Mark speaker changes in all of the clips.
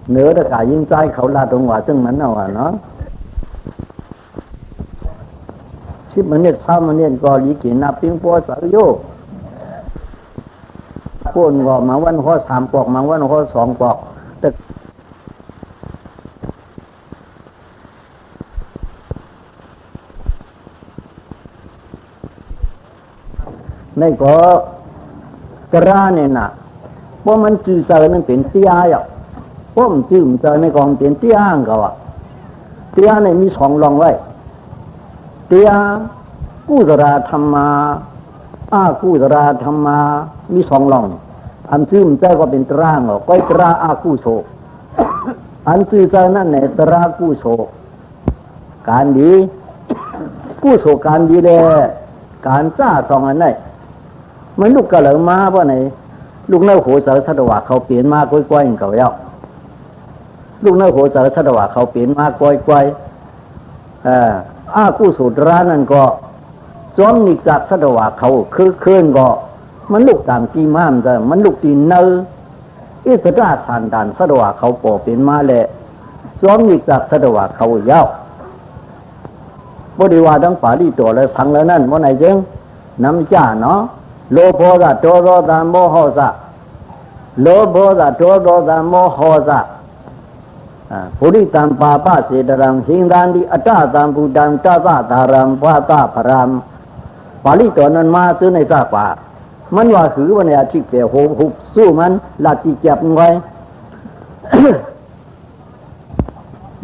Speaker 1: เหนือตะกายิงใจเขาลาตรงว่าซึ่งมันเอาเนาะชิบมันเนี่ยช้ามันเนี่ยก็ลีกินนับปิ้งปัวสาวโยพวนก็มาวันข้อ3 ปอกมาวันข้อ2 ปอกแต่ในก็กระเนี่ยนะเพราะมันจืดเจอนั่นเป็นเตี้ยอ่ะเพราะมันจืดเจอในกองเป็นเตี้ยอ่างเขาอ่ะเตี้ยเนี่ยมี2 รองไว้เตี้ยกุศลธรรมาอากุศลธรรมามี2 รองอันจืดเจอก็เป็นตรางอ่ะก้อยตราอากุโศอันจืดเจอนั่นเนี่ยตรากุโศการดีกุโศการดีเลยการจ้า2 อันไหนมันลูกกระเหลมาเพราะไหนลูกเนื้อโหเสือสะดวกเขาเปลี่ยนมาก้อยๆเขาเย้าลูกเนื้อโหเสือสะดวกเขาเปลี่ยนมาก้อยๆอากู้สูตรร้านนั่นก็ซ้อมนิสักสะดวกเขาคือเคลื่อนก็มันลูกตามกีม่ามจะมันลูกตีนเนื้ออิสระสานดานสะดวกเขาปอเปลี่ยนมาแหละซ้อมนิสักสะดวกเขาเย้าบริวารทั้งป่าดีตัวแล้วสั่งแล้วนั่นว่าไหนจึงน้ำจ่าเนาะโลภะโทโรธาโมหะโลภะโทโรธาโมหะปุริตัมปาปะเสดรังหิงดันดิอัตตาตัมปุตัมตัสสะธารัมภาตาพรามปาลิตัวนั้นมาซื้อในซากว่ามันว่าหือวันนี้ที่เปรียวหุบสู้มันหลักที่เก็บไว้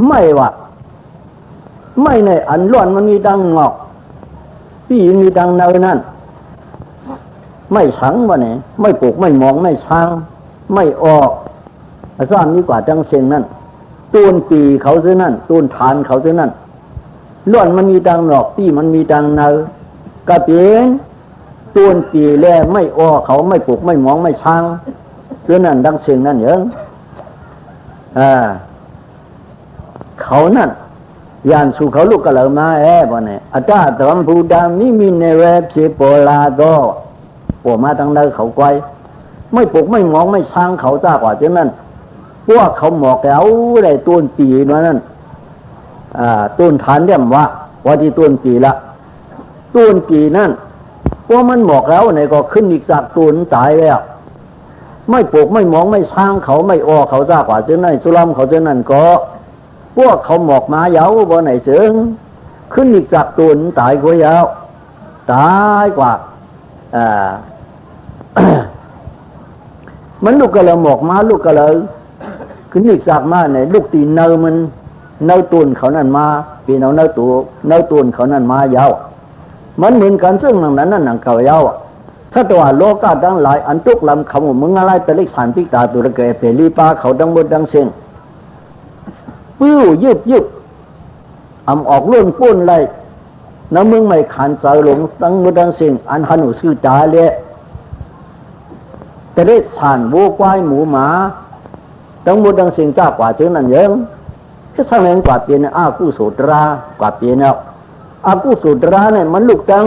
Speaker 1: ไม่ว่าไม่ในอันล้วนมันมีดังงอกปีมีดังเนยนั่นไม่สังวะเนี่ยไม่ปลูกไม่มองไม่ช้างไม่ออกอาซ่านนี้กว่าจังเชียงนั่นตูนปีเขาซื้อนั่นตูนฐานเขาซื้อนั่นล้วนมันมีดังหนอกปีมันมีดังเนยกระเปียนตูนปีแลไม่ออกเขาไม่ปลูกไม่มองไม่ช้างซื้อนั่นดังเชียงนั่นเยอะเขานั่นยานสู่เขาลูกกะเหลมาบ่เนี่ยอัตตาตัมพูดามิมิเนเวพิโปลาโตปวมาตั้งเนเขาไกวไม่ปลุกไม่มองไม่ช้างเขาจ้ากว่าเช่นนั้นพวกเขาหมอกแล้วได้ต้นปีมานั่นต้นฐานเรียกว่าที่ต้นปีละต้นปีนั่นพวกมันหมอกแล้วไหนก็ขึ้นอีกสักต้นตายแล้วไม่ปลุกไม่มองไม่ช้างเขาไม่ออกเขาจ้ากว่าเช่นนั้นสุรัมเขาเช่นนั้นก็พวกเขาหมอกมาเยาบ่ไหนเสืองขึ้นอีกสักต้นตายกว่ายาวตายกว่ามันลูกกระเลยหมอกมาลูกกระเลยขึ้นอีกสากมาเนี่ยลูกตีนเนอมันเนอตุนเขานั่นมาปีนเอาเนอตุนเขานั่นมายาวมันเหมือนกันซึ่งหนังนั้นหนังเขายาวถ้าตัวโลกาทั้งหลายอันตุกลำเขามึงอะไรแต่เล็กสันติตาตุระเกเปรีปาเขาดังบดดังเสียงปิ้วยึบอำออกล้วนปุ้นเลยน้ำมึงไม่ขันเสาหลงตั้งบดดังเสียงอันหันุสื่อตาเลยแต่ได้สานวัวควายหมูหมาทั้งหมดดังสิ่งจ้ากว่าเช่นนั้นเยอะที่สร้างแรงกว่าเปลี่ยนอากุศลรากว่าเปลี่ยนแล้วอากุศลราเนี่ยมันลูกตั้ง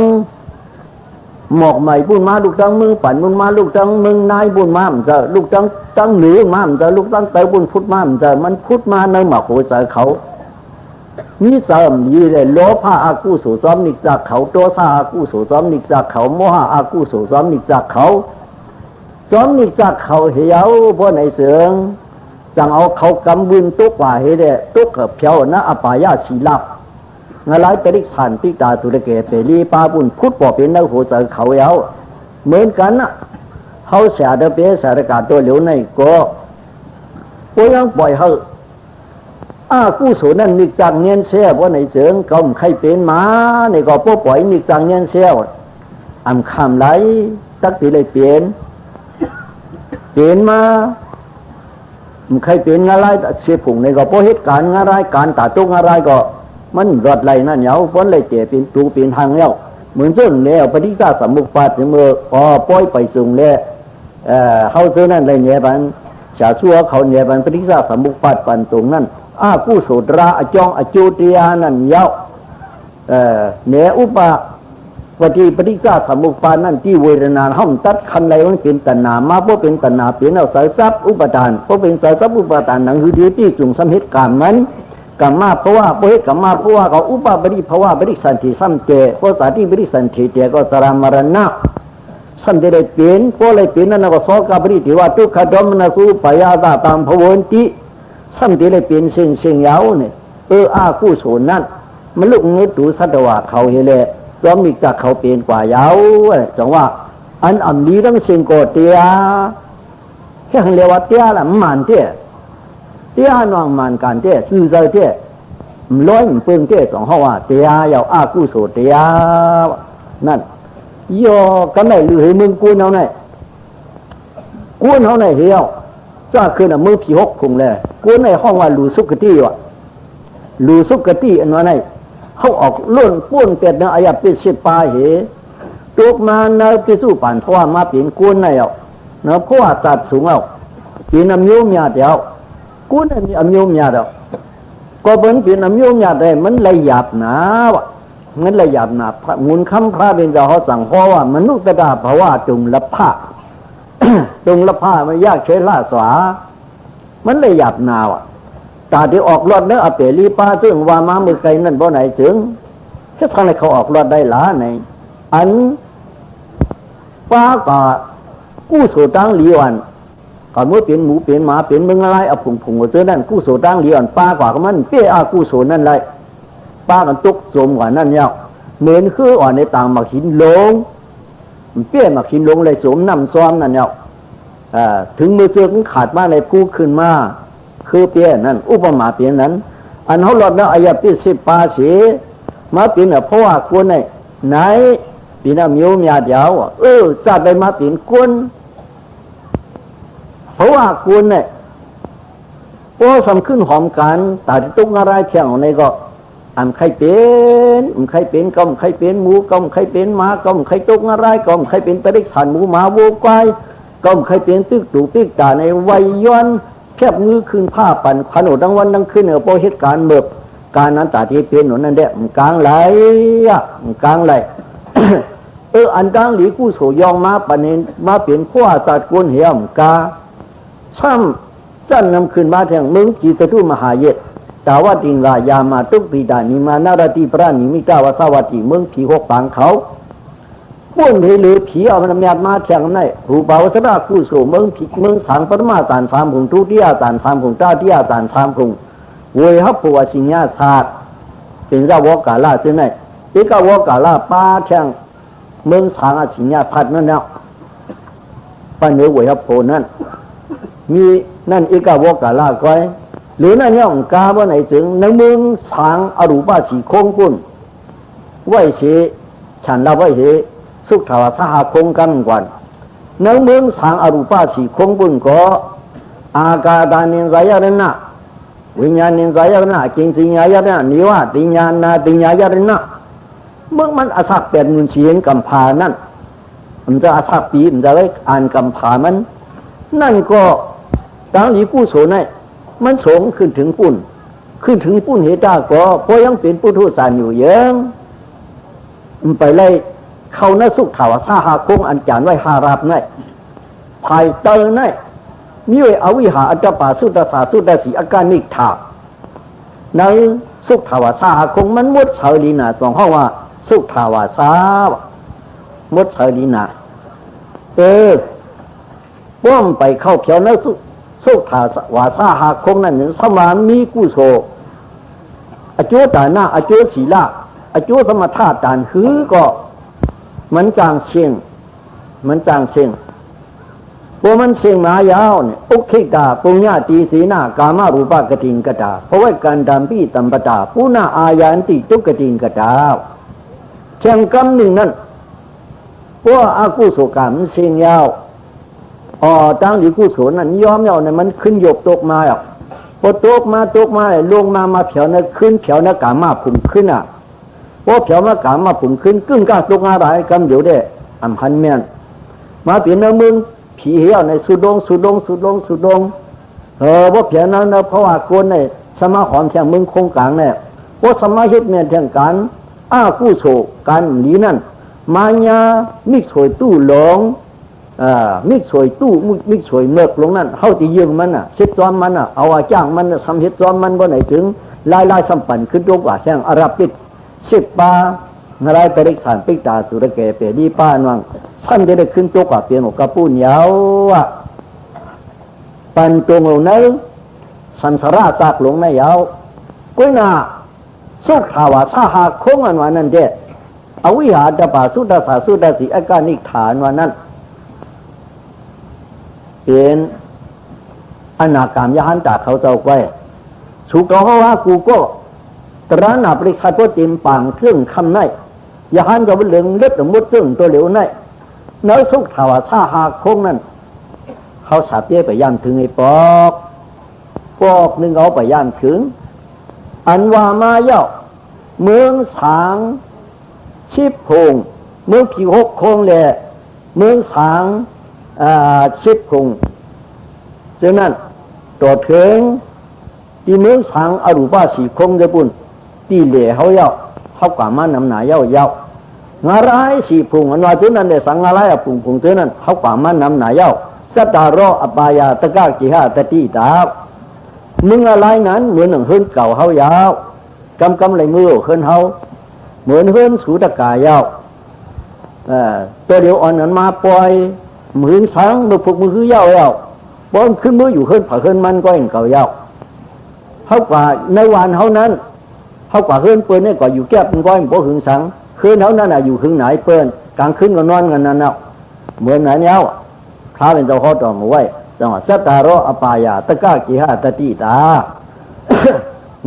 Speaker 1: หมอกใหม่บุญมาลูกตั้งมึงปั่นบุญมาลูกตั้งมึงนายบุญมามันจะลูกตั้งหนือมามันจะลูกตั้งเตยบุญพุทธมามันจะมันพุทธมาในหมอกหัวใจเขามีเสริมยีเลยโลภะอากุศลซ้อมนิจักเขาโทสะอากุศลซ้อมนิจักเขาโมหะอากุศลซ้อมนิจักเขาซ้อมนิจักเขาเหี่ยวเพราะในเสืองจังเอาเขากำบุญตุกว่าเฮเดตุกเพียวนะอปายาสีลับงาไลตริกสันติตาตุระเกเปรีปาบุญพุทธปอเป็นนักหัวใจเขาเหี่ยวเหมือนกันนะเขาเสียเดเปเสียกาตัวเหลวในก็ยังปล่อยเขากู้สูนั่นนิจังเนียนเสียเพราะในเสืองเขาใครเป็นมาในก็ปล่อยนิจังเนียนเสียอันคำไหลตักตีเลยเปลี่ยนมาใครเป็นอะไรเสียผงในก็เพราะเหตุการณ์อะไรการตัดตุกอะไรก็มันรอดไหลนั่นเหนียวพ้นเลยเจ็บเป็นตูเป็นทางแล้วเหมือนซึ่งแล้วปฏิฆาสมุปปาทเมื่อปล่อยไปส่งแล้วเขาเจอนั่นเลยเนี่ยบันชาซัวเขาเนี่ยบันปฏิฆาสมุปปาทปันตรงนั้นกู้โสตราจองอจุติยานั่นเหนียวเนอุปะ ปฏิปฏิฆาสมุปปานั่นที่เวทนาห้องตัดคันไรมันเป็นตัณหามาเพราะเป็นตัณหาเปลี่ยนเอาสายทรัพย์อุปทานเพราะเป็นสายทรัพย์อุปทานนั่นคือที่จุงสำเหตุกรรมมันกรรมมาเพราะว่าเพราะเหตุกรรมมาเพราะว่าเขาอุปาบริภาวะบริสันติสัมเจเพราะสาธิบริสันติเจก็สรามรณะสัมเจได้เปลี่ยนเพราะอะไรเปลี่ยนนั่นก็สอกาบริที่ว่าทุกขดมนสูปยาตาตามภวนติสัมเจได้เปลี่ยนเสียงยาวเนี่ยอากู้โสนนั่นมันลุกเงือดูสัตวะเขาเฮเลจอมอีกจากเขาเปลี่ยนกว่ายาวจังว่าอันอันนี้ต้องเสียงโกเตียแค่เรียกว่าเตียละมันเตี้ยเตี้ยนวงมันการเตี้ยสื่อใจเตี้ยร้อยมันเปิงเตี้ยสองห้อว่าเตี้ยยาวอากู้โสเตี้ยนั่นโยกันไหนหรือให้มึงกู้เอาไหนกู้เอาไหนเหี้ยวจ้าคืนมือผีหกคงเลยกู้ในห้องว่าลูสุกติวะลูสุกติอันว่าไหนเขาออกล้วนป้วนเป็ดเนาะอายะปิสิปาเหตกมาเนาะปิสุปันเพราะว่ามาเปลี่ยนกู้ในเอาเนาะเพราะว่าจัดสูงเอาเปลี่ยนน้ำโยมยาเดียวกู้ในมีน้ำโยมยาเดียวก็เป็นเปลี่ยนน้ำโยมยาได้มันละหยาบหนาวะมันละหยาบหนางูนคำพระเป็นเจ้าเขาสั่งเพราะว่ามนุษย์ดาภาวะจงละผ้า จงละผ้ามันยากใช้ล่าสวามันละหยาบหนาวะตาที่ออกรถเนื้ออเปรีป้าซึ่งว่ามาเมื่อไกลนั่นบ่ไหนถึงแค่ทางไหนเขาออกรถได้หลาไหนอันป้าก็กู้โสตังหลีวันก่อนเมื่อเปลี่ยนหมูเปลี่ยนหมาเปลี่ยนมึงอะไรเอาผงเจอนั่นกู้โสตังหลีวันป้ากว่าก็มันเปี้ยอากู้โสนั่นไรป้ากันตุกสมกว่านั่นเนี่ยเหมือนคืออ่อนในต่างมาหินลงเปี้ยมาหินลงเลยสมน้ำซ้อมนั่นเนี่ยถึงมือเจอมันขาดมาเลยกู้ขึ้นมาคือเปลี่ยนนั้นอุปมาเปลี่ยนนั้นอันเขาหลอดแล้วอายะปิสิปาสีมาเปลี่ยนเพราะว่าคนไหนปีน่ะมีโยมยาเดียวจัดไปมาเปลี่ยนคนเพราะว่าคนเนี่ยพอสำขึ้นหอมกันแต่ที่ตุ้งอะไรเที่ยงในก็อันใครเป็นใครเป็นก็ใครเป็นหมูก็ใครเป็นหมาก็ใครตุ้งอะไรก็ใครเป็นตะลิกสันหมูหมาวัวควายก็ใครเป็นตึกตู่ตึกตาในวัยย้อนแคบมือคืนผ้าปั่นขนมดังวันดังขึ้นเพราะเหตุการณ์เบิบการนั้นตาที่เป็นหนุนนั่นเด้มันกลางไหลกลางไหล อันกลางหลีกู้โสยองมาปนเนมาเปลี่ยนขั้วจัดกุนเหี่ยมกาซ้ำสั้นนำขึ้นมาแทงมึงจีตตุมหาเยตตาวตินรายามาตุกปีดานิมานารติปรานิมิตาวสวัติมึงผีหกปางเขาป้วนหรือผีเอามันมีมาแทงนั่นรูปาวสระกู้โสมึงผีมึงสังปรมาจารย์สามผงทุติยาจารย์สามผงตาติยาจารย์สามผงเวหับปัวสิญญาศาสตร์เป็นเจ้าวกาลาซึ่งไหนอีกวกาลาป้าแทงเมืองสางสิญญาศาสตร์นั่นแล้วปัญญาเวหับปัวนั่นมีนั่นอีกวกาลาก้อยหรือนั่นเนี่ยองกาว่าไหนจึงในเมืองสางอรูปาสีคงปุ่นไหวเสฉันเราไหวเสสุขทวสหคงกันกว่าในเมืองสางอรูปาสีคงปุ่นก็อากาตานินสายารณะวิญญาณินสายารณะกินสิญญายารณะนิวะติญาณาติญญายารณะเมื่อมันอาศักเป็นมุนเชียงกำพานั่นมันจะอาศักปีมันจะได้อ่านกำพามันนั่นก็ตั้งหลีกู้โสนมันสงขึ้นถึงปุ่นเหตุก็เพราะยังเป็นปุถุสานอยู่เยอะมันไปไล่เข้าหน้าสุขถาวสาหาคงอันจานไว้หาราบไงภายเตอร์ไงมีไว้อวิหาอัจจปาสุตตสาสุตตสีอาการนิถาในสุขถาวสาหาคงมันมุดเฉลีนาสองห้องว่าสุขถาวสามุดเฉลีนาป้อมไปเข้าเพียวหน้าสุขถาวสาหาคงนั่นหนึ่งสมานมีกุโสอโจตานาอโจศีลาอโจสมถาตานหือก็มันจางเชียงพวมันเชียงมายาวเนี่ยอุคิตาปุญญาตีสีนากามารูปากติงกตาเพราะว่าการดำปีตัมปตาปุณาอายันติตุกติงกตาเชียงกำหนึ่งนั้นเพราะอากุโสกรรมเชียงยาวตั้งหลีกุโสนั่นย้อมยาวเนี่ยมันขึ้นหยบตกมาพอตกมาลงมาเผียวนะขึ้นเผียวนะกามาผุ่มขึ้นพอเผียวนะกามาผุ่มขึ้นกึ่งกลางตกอะไรกำเดี๋ยวได้อำพันเมียนมาเปลี่ยนเมืองผีเหี้ยวในสุดงว่าเผียวนั้นนะเพราะว่าคนในสมาหอมแทงเมืองคงกลางเนี่ยว่าสมาเฮ็ดเมียนแทงกันกู้โสการหลีนั่น มายามิสวยตู้หลงมิสวยตู้มิสวยเมือกลงนั่นเขาที่ยืมมันเฮ็ดซ้อมมันเอาจ้างมันทำเฮ็ดซ้อมมันบ่ไหนถึงลายสัมปันขึ้นตัวกว่าแช่งอาราปิด10 ปานารายตริกสารปิกตาสุรเกเปดีป้านวังสั้นได้ขึ้นตัวกว่าเปลี่ยนกระปูนยาวปันตรงลงนั้นสันสราจากหลงไม่ยาวกุ้ยนาสุขาวาสาหาคงอันวันนั้นเด็ดอวิหารตปาสุดาสาสุดาสีอาการนิฐานวันนั้นเป็นอนาคามยหันจากเขาเจ้าไว้สุกเขาว่ากูก็ตระหนับปริศาจติมปางเครื่องคำในยหันก็เป็นเหลืองเล็บมุดซึ่งตัวเหลวในเนื้อสุขาวาสาหาคงนั้นเขาสาบเย่ไปย่ำถึงไอ้ปอกหนึ่งเอาไปย่ำถึงอันว่ามาเย่าเมืองสางชิบพงเมืองผี6 โคงแหละเมืองสางชิบพงฉะนั้นต่อถึงที่เมืองสางอรูปาสีคงจะปุ่นตีเหล่เขาเย่าเขากว่ามันนำหนาเย่างาไรสีพงอันว่าฉะนั้นเลยสังงาไรพงฉะนั้นเขากว่ามันนำหนาเย่าสัตตารออปายาตะกากิหาตะตีตามึงอะไรนั้นเหมือนหนึ่งเฮือนเก่าเขายาวกำเลยมือเฮือนเขาเหมือนเฮือนสูตะกายาวตัวเดียวอ่อนนั้นมาปล่อยเหมือนสังมือผูกมือคือยาวบอลขึ้นมืออยู่เฮือนผ่าเฮือนมันก็เห็นเก่ายาวเขากว่าในวันเขานั้นเขากว่าเฮือนเปิ้ลเนี่ยกว่าอยู่แก้เป็นก้อยมันโผหึงสังเฮือนเขานั้นอยู่หึงไหนเปิ้ลกลางคืนก็นอนกันนั่นเอาเหมือนไหนเนี้ยพระเป็นเจ้าข้อต่อมาไว้จังหวะสัตตารออปายาตะกากิหาตะตีตา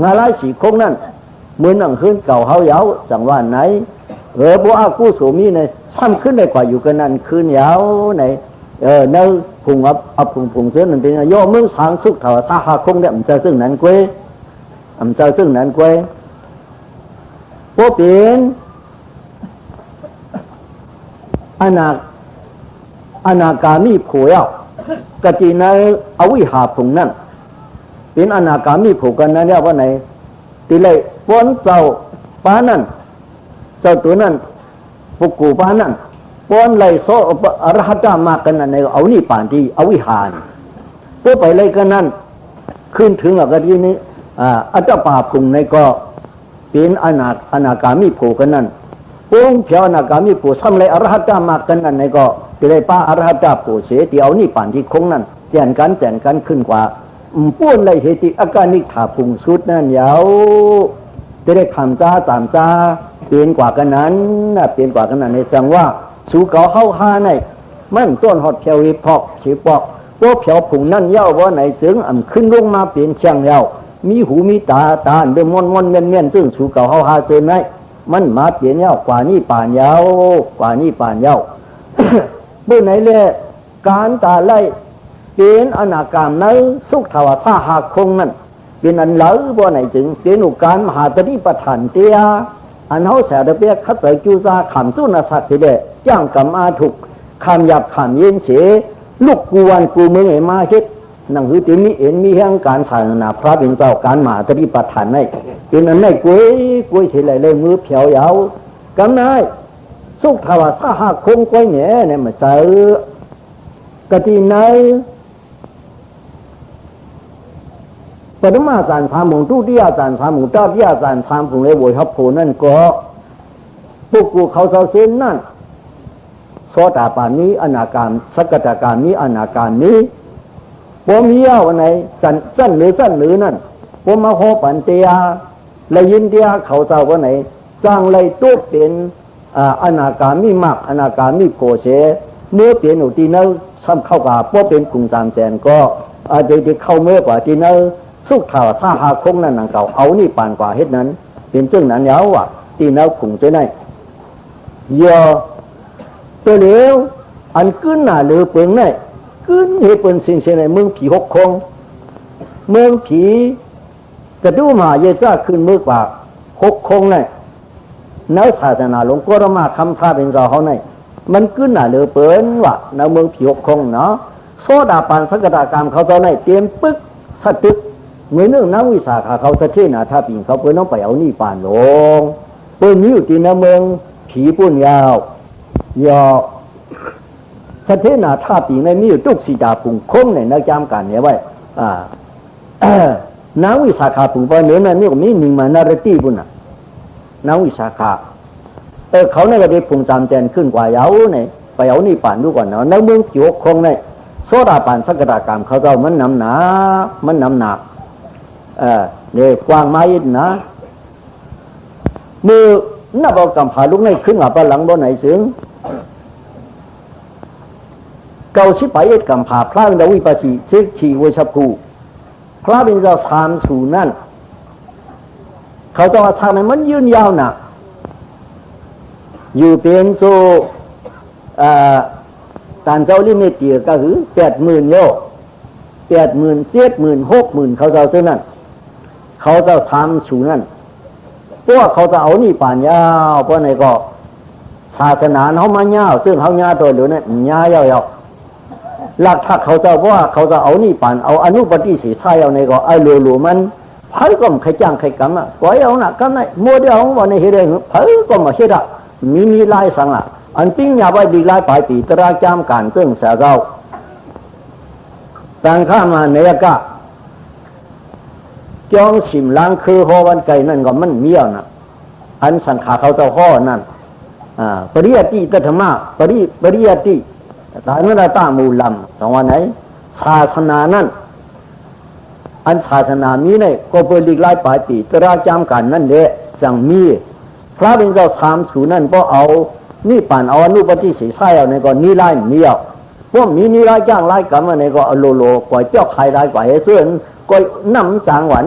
Speaker 1: งาไรสีคงนั่นเหมือนหนังขึ้นเก่าเขายาวจังหวะไหนพวกอากูโสมีในซ้ำขึ้นได้กว่าอยู่กันนั่นคืนยาวในเนื้อพุงอับพุงเสื้อนั่นเป็นย่อเมืองสางสุขถาวรสาหาคงได้มันจะซึ่งนั้นกวยมันจะซึ่งนั้นกวยพวกเป็นอนาคามีผัวกติในอวิหาผงนั่นเป็นอนาคามีผูกกันนั่นเรียกว่าไหนตีเลยป้อนเจ้าป้านั่นเจ้าตัวนั่นปุกกูป้านั่นป้อนเลยโซอรหัตามากันนั่นในเอานี่ป่านที่อวิหารพวกไปเลยกันนั่นขึ้นถึงกตินี้อัตตปาผงในก็เป็นอนาคามีผูกกันนั่นป้องเพียวอนาคามีผูกซ้ำเลยอรหัตามากันนั่นในก็ที่ได้ป้าอรหัตาผูกเสียที่เอานี่ป่านที่คงนั่นแจนกันขึ้นกว่าป้วนเลยเหตุอาการนิถาพุงสุดนั่นยาวที่ได้คำจ้าจามจ้าเปลี่ยนกว่ากันนั้นเปลี่ยนกว่ากันนั้นในจังว่าสู่เก่าเข้าหาในมันต้นหอดเพียววิพอกสีปอกพวกเพียวผุงนั่นเย้าว่าไหนจึงขึ้นลงมาเปลี่ยนเชียงเย้ามีหูมีตาเดิมมนเมียนซึ่งสู่เก่าเข้าหาเจอไหมมันมาเปลี่ยนเย้ากว่านี่ป่านเย้ากว่านี่ป่านเย้า เมื่อไหนเลยการตาไล่เป็นอนาคามในสุขทวารสาหาคงนั่นเป็นอันเหลือบ่ไหนจึงเป็นอุการมหาตริปฐานเตียอันเขาแสดงเปียขัดใจจูซาขำจุนสัตว์เสด็จย่างกำอาถูกคำหยาบขำเย็นเสียลูกกูวันกูมึงไอ้มาเฮ็ดหนังหือติมีเอ็นมีแห่งการศาสนาพระเป็นเจ้าการมหาตริปฐานในเป็นอันในกุ้ยเฉยเลยมือเพียวยาวกำนายสุขทวารสาหาคงกุ้ยแหน่เนี่ยมาเจอกติในปฐมอาจารย์สามหมู่ทุติยอาจารย์สามหมู่ตติยอาจารย์สามหมู่เลยโวยฮับโผนั่นก็พวกกูเขาเสาเส้นนั่นโสดาปานนี้อนาคามสักตาการนี้อนาคามนี้พอมีเอาไหนสั้นหรือนั่นพอมาโหปันเตียและยินเตียเขาเสาว่าไหนสร้างเลยตัวเป็นอนาคามีมากอนาคามีโกเสเมื่อเปลี่ยนอุติเนอซ้ำเข้ากับพวกเป็นกลุ่มจามแจนก็เด็กเข้าเมื่อกว่าที่เนอสุขทาวสาหาคงนั่นนังเก่าเอานี่ปานกว่าเฮ็ดนั้นเป็นจึงนั้นยาวอ่ะที่เนอขุงเจ้าไหนยอตัวเหลวอันขึ้นหน้าหรือเปิงไหนขึ้นเหตุเป็นสิ่งเช่นในเมืองผี6 คงเมืองผีกระดูมาเยจ้าขึ้นเมื่อกว่า6 คงไหนเนื้อศาสนาหลวงพ่อมาคำท่าเป็นเจ้าเขาไหนมันขึ้นหน้าหรือเปิงว่ะในเมืองผี6 คงเนาะโซดาปานสักตากรรมเขาเจ้าไหนเตรียมปึ๊กสตึกเมื่อเรื่องนักวิสาขาเขาสะเทนาถ้าปีนเขาเปิดน้องไปเอานี่ป่านลงเปิดนี้อยู่ที่ในเมืองผีปุ่นยาว ยอสเทนาท่าปีในมีตุกสีดาปุ่งคงในนักจำการเนี่ยไว้นางวิสาขาปุ่งไปเนื้อนั่นนี่ก็มีหนึ่งมานารตีบุญน่ะนางวิสาขาเขาเนี่ยก็ได้ปุ่งจำแจนขึ้นกว่าเยาเนี่ยไปเอานี่ป่านดูก่อนเนาะในเมืองจิ๋วคงเนี่ยโซดาป่านสักกรรมเขาเจ้ามันนำหนาเนี่ยกว้างไม้นะมือนับเอากำผาลุกในขึ้นมาปะหลังบนไหนเสียงเก่าสิไปเอ็ดกำผาพระเป็นดาวิปัสสีเสกขีวิชัภูพระเป็นเจ้าสามสูนั่นเขาจะว่าทางนั้นมันยืนยาวหนักอยู่เป็นโซการเจ้าลิมิตเดียก็คือ80,000โย80,000 70,000 60,000เขาเจ้าเท่านั้นเขาเจ้าสามสูนั่นเพราะเขาจะเอานี่ป่านยาวเพราะไหนก็ศาสนาเขามาเงาซึ่งเขาเงาตัวเดียวนั้นเงายาวหลักถ้าเขาจะว่าเขาจะเอานี่ป่านเอาอนุปฏิเสธใช่เอาในก็ไอ้หลัวมันเพิ่ก็ใครจ้างใครกำอ่ะไว้เอาหนักกันไหนโมเดลของวันนี้เห็นเพิ่ก็มาเห็นอ่ะมีลายสังอ่ะอันปิ้งยาไว้ดีลายปลายปีตราจามการซึ่งเสียเจ้าต่างข้ามาเนียกะจ้องสิมล้างคือห่อวันไก่นั่นก็มันเมี้ยวนะอันสังขาเขาเจ้าห่อนั่นปริยัติตถมะปริยัติตาเมื่อตามูลำสองวันไหนศาสนานั่นอันศาสนามีเนี่ยก็เปิดดีลายปลายปีตราจามการนั่นแหละสั่งมีพระเป็นเจ้าสามสูนั่นก็เอานี่ป่านเอาอนุปฏิเสธใช่เอาในก็นี่ไล่เมี้ยวพวกมีนี่ไล่จ้างไล่กรรมในก็โลกว่าเจ้าใครไล่กว่าเสื่อก็น้ำจางกว่า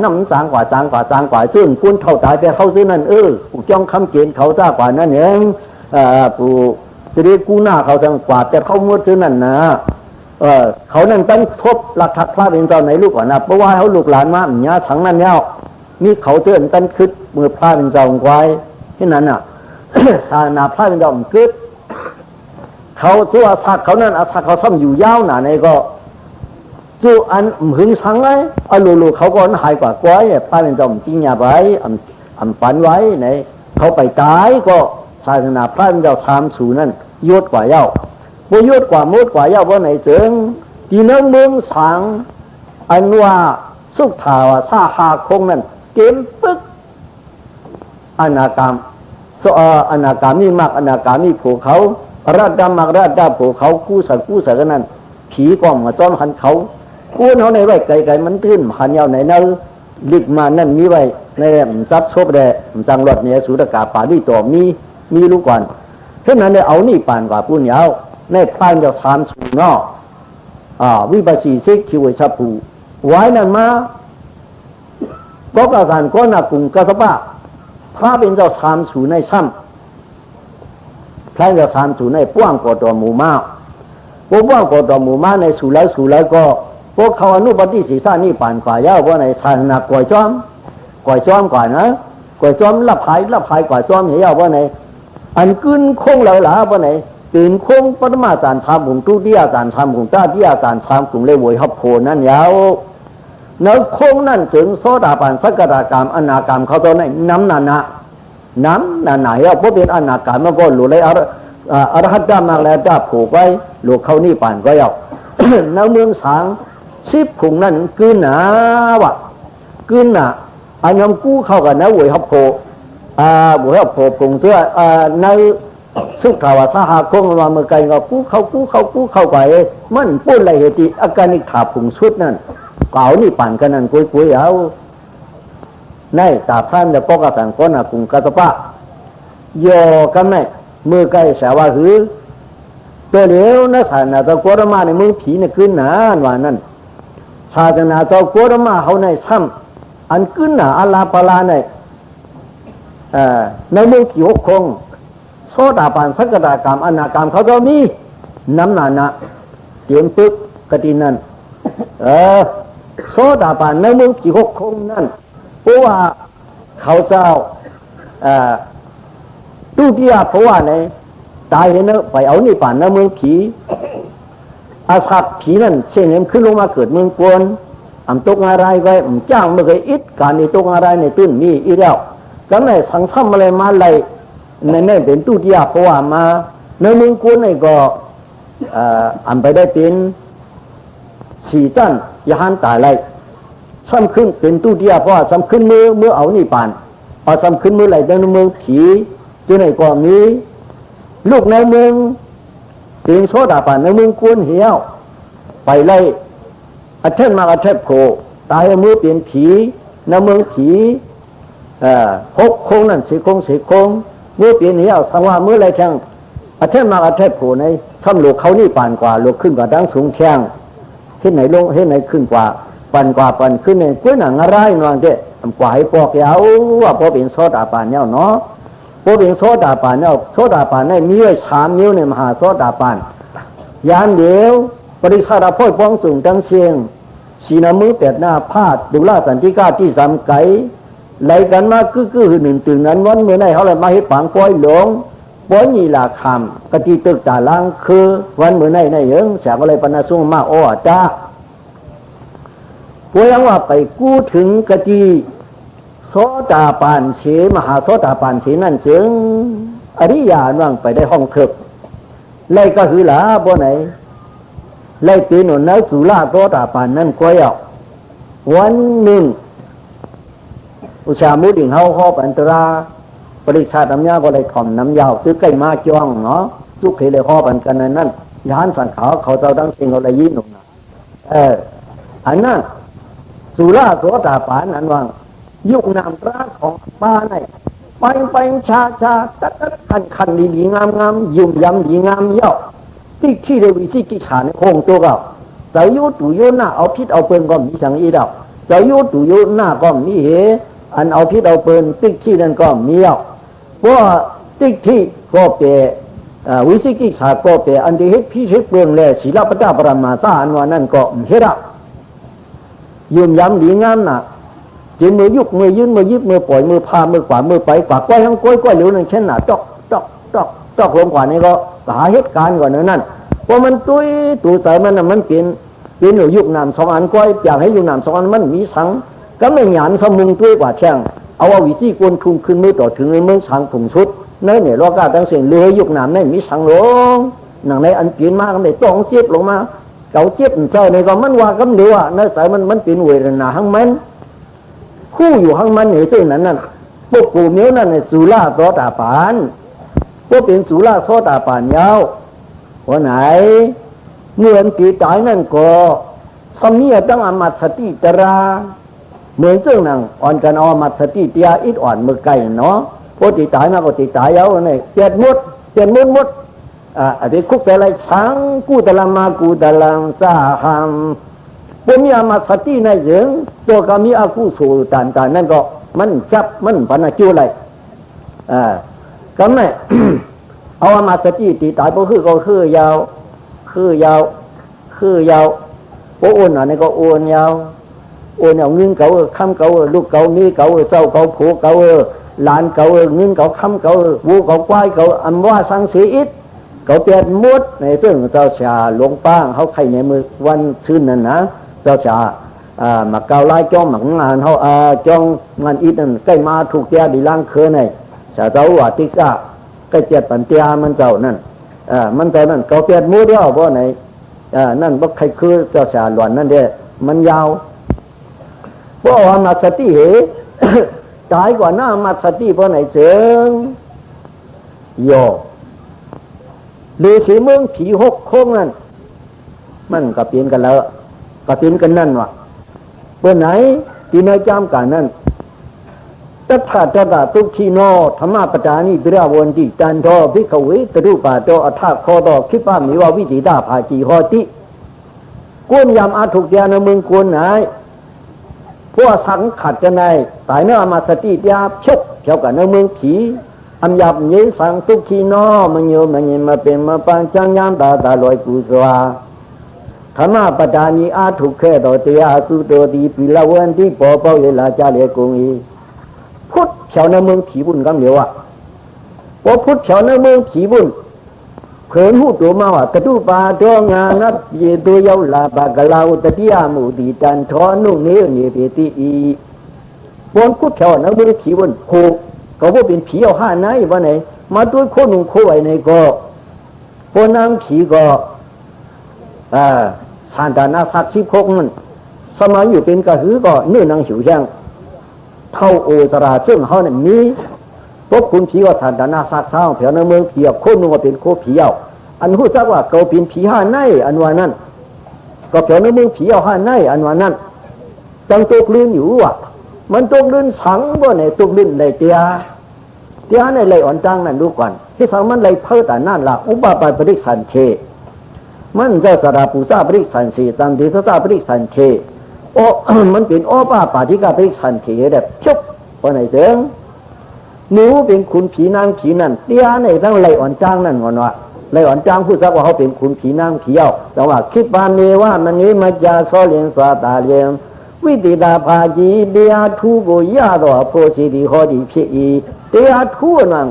Speaker 1: ซึ่งคุณเท่าตายไปเขาซื้อนั่นผู้จ้องคำเกณฑ์เขาจ้ากว่านั่นเองผู้จะได้กู้หน้าเขาจังกว่าแต่เขาเมื่อซื้อนั่นนะเขานั่นตั้งทบหลักฐานพระเป็นเจ้าไหนลูกก่อนนะเพราะว่าเขาลูกหลานมาอย่างเงี้ยสังนั่นเนี่ยนี่เขาเจอตั้งคืดมือพระเป็นเจ้าไว้ที่นั้นอ่ะ ศาสนาพระเป็นเจ้าคืดเขาชื่ออาศักเขานั่นอาศักเขาซ้ำอยู่ยาวหนาในก็จู่อันหึงสังไงลูเขาก็หายกว่ากว่าพระเป็นเจ้าจริงอย่าไปฝันไว้ไหนเขาไปตายก็ศาสนาพระเป็นเจ้าสามสูนั่นยศกว่าเย้าพอยศกว่ามดกว่าเย้าเพราะไหนเจิงที่นั่งเมืองสังอันว่าสุขทาวาสาหาคงนั่นเกมปึ๊กอนาคามอนาคามีมากอนาคามีผูเขาราดำมากราดำผูเขากู้สักนั้นผีกองมาจ้อนหันเขากู้เขาในไว้ไกลมันตื้นหันยาวไหนเนื้อลิกมานั่นมีไว้ในจับชบแดจังหวัดเนี่ยสุรกาป่าที่ตัวมีลูกก่อนเพราะนั้นเนี่ยเอานี่ป่านกว่าปุ่นยาวในพานจะสามสูงเนาะวิปัสสีเสกคิวชับผูไว้นั่นมาก็กการก็นักกุงกระสบะพระเป็นเจ้าสามสูในซ้ำพระเจ้าสามสูในป้วงกอดตัวหมู่ม้าป้วงกอดตัวหมู่ม้าในสูแล้วก็พวกเขาอนุปฏิเสธนี่ป่านกว่าเย้าเพราะในศาสนาก่อยซ้อมกว่านะก่อยซ้อมรับหายกว่าซ้อมเย้าเพราะในอันกึนคงเลยล่ะเพราะในตื่นคงปฐมาจารย์ชามของตู้ที่อาจารย์ชามของตาที่อาจารย์ชามของเลยโวยฮับโพนั่นยาวเนื้อคงนั่นถึงโซดาปันสักการกรรมอนากรรมเขาตัวไหนน้ำนานะเย้าเพราะเป็นอนากรรมมันก็หลุดเลยอรหัตจามาแล้วจะผูกไว้หลุดเข้านี่ป่านก็เย้าเนื้อเมืองสางชิบผงนั่นกืนหนาวะกืนหนาอันยำกู้เข้ากันนะโวยฮับโพโวยฮับโพผงเสื้อในสุขาวาสาหาคงมาเมื่อไกลก็กู้เข้าไปมันปุ้นอะไรเหตุอาการนิขาผงชุดนั่นเก่านี่ปั่นกันนั่นกุยเอาในตาท่านเดี๋ยวปกติสังก้นกุงกัตปะโยกันไหมมือไกลสาวะหือตัวเดียวนะศาสนาเจ้ากรมาในมือผีเนี่ยขึ้นหนาวันนั้นศาสนาเจ้ากรมาเขาในซ้ำอันขึ้นหนาอาลาปลาในมือผีหกคงโซดาปานสักกากรรมอนากรรมเขาจะมีน้ำหนาเตรียมปึ๊กกตินั่นโซดาปานในมือผีหกคงนั่นเพราะว่าเขาเจ้าตู้ที่เพราะว่าในตายเห็นไปเอานี่ป่านในเมืองผีอาศักผีนั่นเสียงเอ็มขึ้นลงมาเกิดเมืองกวนตกอะไรไว้จ้างเมื่อไงอิดการในตกอะไรในตื้นมีอีแล้วจังไหนสังซ้ำอะไรมาเลยในเป็นตู้ที่เพราะว่ามา ในเมืองกุนนี่ก็อันไปได้เป็นสีจันยาหันตายเลยซ้ำขึ้นเป็นตู้เดียเพราะซ้ำขึ้นเมื่อเอานี่ปานพอซ้ำขึ้นเมื่อไหร่ในเมืองผีจึงไหนก็มีลูกในเมืองเป็นโซดาปานในเมืองกุนเหี่ยวไปไล่อาเทนมาอาเทนโคตายมือเปลี่ยนผีในเมืองผีหกคงนั่นสี่คงมือเปลี่ยนเหี่ยวสังว่ามือไรช่างอาเทนมาอาเทนโคในซ้ำลูกเขานี่ปานกว่าลูกขึ้นกว่าดังสูงแข้งเห็นไหนลงเห็นไหนขึ้นกว่าปันขึ้นในกุ้ยหนังอะไรนวงเด็ดกว่าให้ปอกยาวว่าพอเป็นโซดาปานเนี่ยเนาะพอเป็นโซดาปานเนี่ยโซดาปานเนี่ยมีไว้3 นิ้วในมหาโซดาปานยานเดียวปริศาราพ่อป้องสูงตั้งเชียงสีน้ำมือ8 หน้าพาดดุลาสันติกาที่3 ไก่ไหลกันมาคือหนึ่งตึงนั้นวันเมื่อไหร่เขาเลยมาให้ปังปล่อยหลงปล่อยนี่ละคำกะทิตึกตาลังคือวันเมื่อไหร่ในยังแสงอะไรปนาสุ่มมาอ้อจ้าพวกยังว่าไปกู้ถึงกะทิโสดาปานเสมหาโสดาปานเสนั่นจึงอริยานั่งไปได้ห้องเถิกไล่ก็คือหลาบ่ไหนไล่ปีนนนักสุราโสดาปานนั่นก็ยาววันหนึ่งอุชามุดิ่งเฮาข้อปันตราปริชาน้ำยาก็เลยถ่อมน้ำยาวซื้อใกล้มาจ้องเนาะสุขเลยข้อปันกันนั่นยานสังขารเขาเจ้าดังสิ่งเขาเลยยิ้มหนุ่มอันนั้นสุราโสดาปานนั้นว่ายุคนามตราของป้าไหนไปชาตัดคันดีงามยุ่มยำดีงามเย้าที่เรวิสิกิฉานโคงตัวเราจะยุตุยุหน้าเอาพิษเอาเปิลก็มีสังอีดาวจะยุตุยุหน้าก็มีเหอันเอาพิษเอาเปิลที่นั่นก็มีเย้าเพราะที่ก็เป็นวิสิกิฉาก็เป็นอันที่พิษเปิลเลยศิลปะปรมาตาอันว่านั่นก็เฮระยุ่มยำดีงามน่ะจีมือยุกมือยืนมือยิบมือปล่อยมือพามือขวามือไปกว่าก้อยทั้งก้อยเหลวนั่นเช่นน่ะจอกลงกว่านี้ก็หาเหตุการณ์ก่อนนั่นเพราะมันตัวใจมันเปลี่ยนหนูยุกน้ำ2 อันก้อยอยากให้ยุกน้ำ2 อันมันมีสังก็ไม่หยานสมุงตัวกว่าแช่งเอาวิซี่กวนทุ่มขึ้นมือต่อถึงในเมืองสังผงชุดนั่นเนี่ยเราก็ตั้งเสียงเรือยุกน้ำในมีสังลงหนังในอันเปลี่ยนมากในต้องเสียบลงมาเก่าเจ็บเจ้าในก็มันว่าก็เดียวนั่นใจมันเป็นเวรนาทั้งมันคู่อยู่ข้างมันเหนือเจ้านั้นพวกกลุ่มนี้นั่นในสุราโสดาปานพวกเป็นสุราโสดาปานยาววันไหนเมื่อปีตายนั่นก็สมีตั้งอมัตสติตราเหมือนเจ้านั่งอ่อนกันอมัตสติเตียอิดอ่อนมือไก่เนาะพวกตีตายมาก็ตีตายยาวนี่เปลี่ยนมุดอันนี้คุกใส่ไรช้างกูตะลังมากูตะลังสาหัมพวกมีอามาสติในเรื่องตัวก็มีอากุศลต่างๆนั่นก็มันจับมันปนจิ้วอะไรก็ไม่ เอาอามาสติตีตายก็คือยาวพวกอ้วนอันนี้ก็อ้วนยาวเงินเก่าคำเก่าลูกเก่ามีเก่าเจ้าเก่าผัวเก่าหลานเก่าเงินเก่าคำเก่าวัวเก่าควายเก่าอันว่าสังสีอิดเขาเปลี่ยนมุดในซึ่งเจ้าชาหลวงป้างเขาใครในมือวันชื่นนั่นนะเจ้าชามาเกาไล่จ้องหมังงานเขาจ้องงานอิดนั่นใกล้มาถูกแก่ดีล่างเคยในชาเจ้าว่าติซ่าใกล้เจ็ดปันเตียมันเจ้านั่นมันเจ้านั่นเขาเปลี่ยนมุดเดียวเพราะไหนนั่นเพราะใครคือเจ้าชาหลวนนั่นเด้มันยาวเพราะว่ามาสติเหตายกว่าหน้ามาสติเพราะไหนเสียงโยหรือสีเมืองผี6 โค้งนั่นมันก็เปลี่ยนกันแล้วก็เปลี่ยนกันนั่นวะเมื่อไหนที่นายจำกันนั่นตัทธะตุขีโนธรรมปตานิปิราวันติจันโทภิกขเวตรูปาโตอัฏฐโคโตคิปามิวาวิจิตาภาจีโหติกวนยามอาทุกยานเมืองกวนไหนพวกสังขัดกันในตายเนื้อมาสติยาชกเกี่ยวกับในเมืองผีอันยับเยสังตุขีโนมันโยมันยิมาเป็นมาปัญจังยามตาลอยกุศลธรรมปตานีอาทุกแค่ต่อเตียสุโตตีปิลาวันที่ปอเป้าเยลาจาเลกงอีพุทธเฉาในเมืองผีบุญกำเหลียวพอพุทธเฉาในเมืองผีบุญเขินหูตัวมาว่ากระดูปาดองานัดเยตัวยาวลาบากลาวตะเดียมูดีจันทอนุ่งเนื้อเนเปตีอีบนพุทธเฉาในเมืองผีบุญโคก็ว่าเป็นผีเอา5 ไหนวะไหนมาตัวโคหนุ่งโคไว้ในก็ พวนางผีก็สานดานาศักดิ์16นั่นสมัยอยู่เป็นกระหือก็เนื้อนางหิวแห้งเท่าโอสราซึ่งเขาเนี่ยมีพวกคุณผีก็สานดานาศักดิ์สร้างแถวในเมืองผีคนนึงก็เป็นโคผีเอาอันหู้จักว่าเกาเป็นผีห้าในอันว่านั้นก็แถวในเมืองผีเอาห้าในอันว่านั้นจังตกลื่นอยู่ว่ะมันตกลื่นสังบ่เนี่ยตกลื่นในเตียในไหลอ่อนจังนั่นดูก่อนที่สองมันไหลเพิ่มแต่นั่นละอุปาปปริสันเทมันจะสระปูซาปริสันสีตามที่ทศปริสันเทโอ มันเป็นโอปาปาธิกาปริสันเทแบบจบว่าไหนเสียงหนูเป็นคุณผีนางผีนั่นเตี้ยในทั้งไหลอ่อนจังนั่นก่อนว่าไหลอ่อนจังพูดซะว่าเขาเป็นคุณผีนางผีเอาแต่ว่าคิดบานเนว่ามันนี้มาจาโซเลียนสาตาเลียนวิติตาภาจีเดียทูကိုရတော့ဖို့စီဒီဟောဒီဖြစ်၏တရားထူးနံ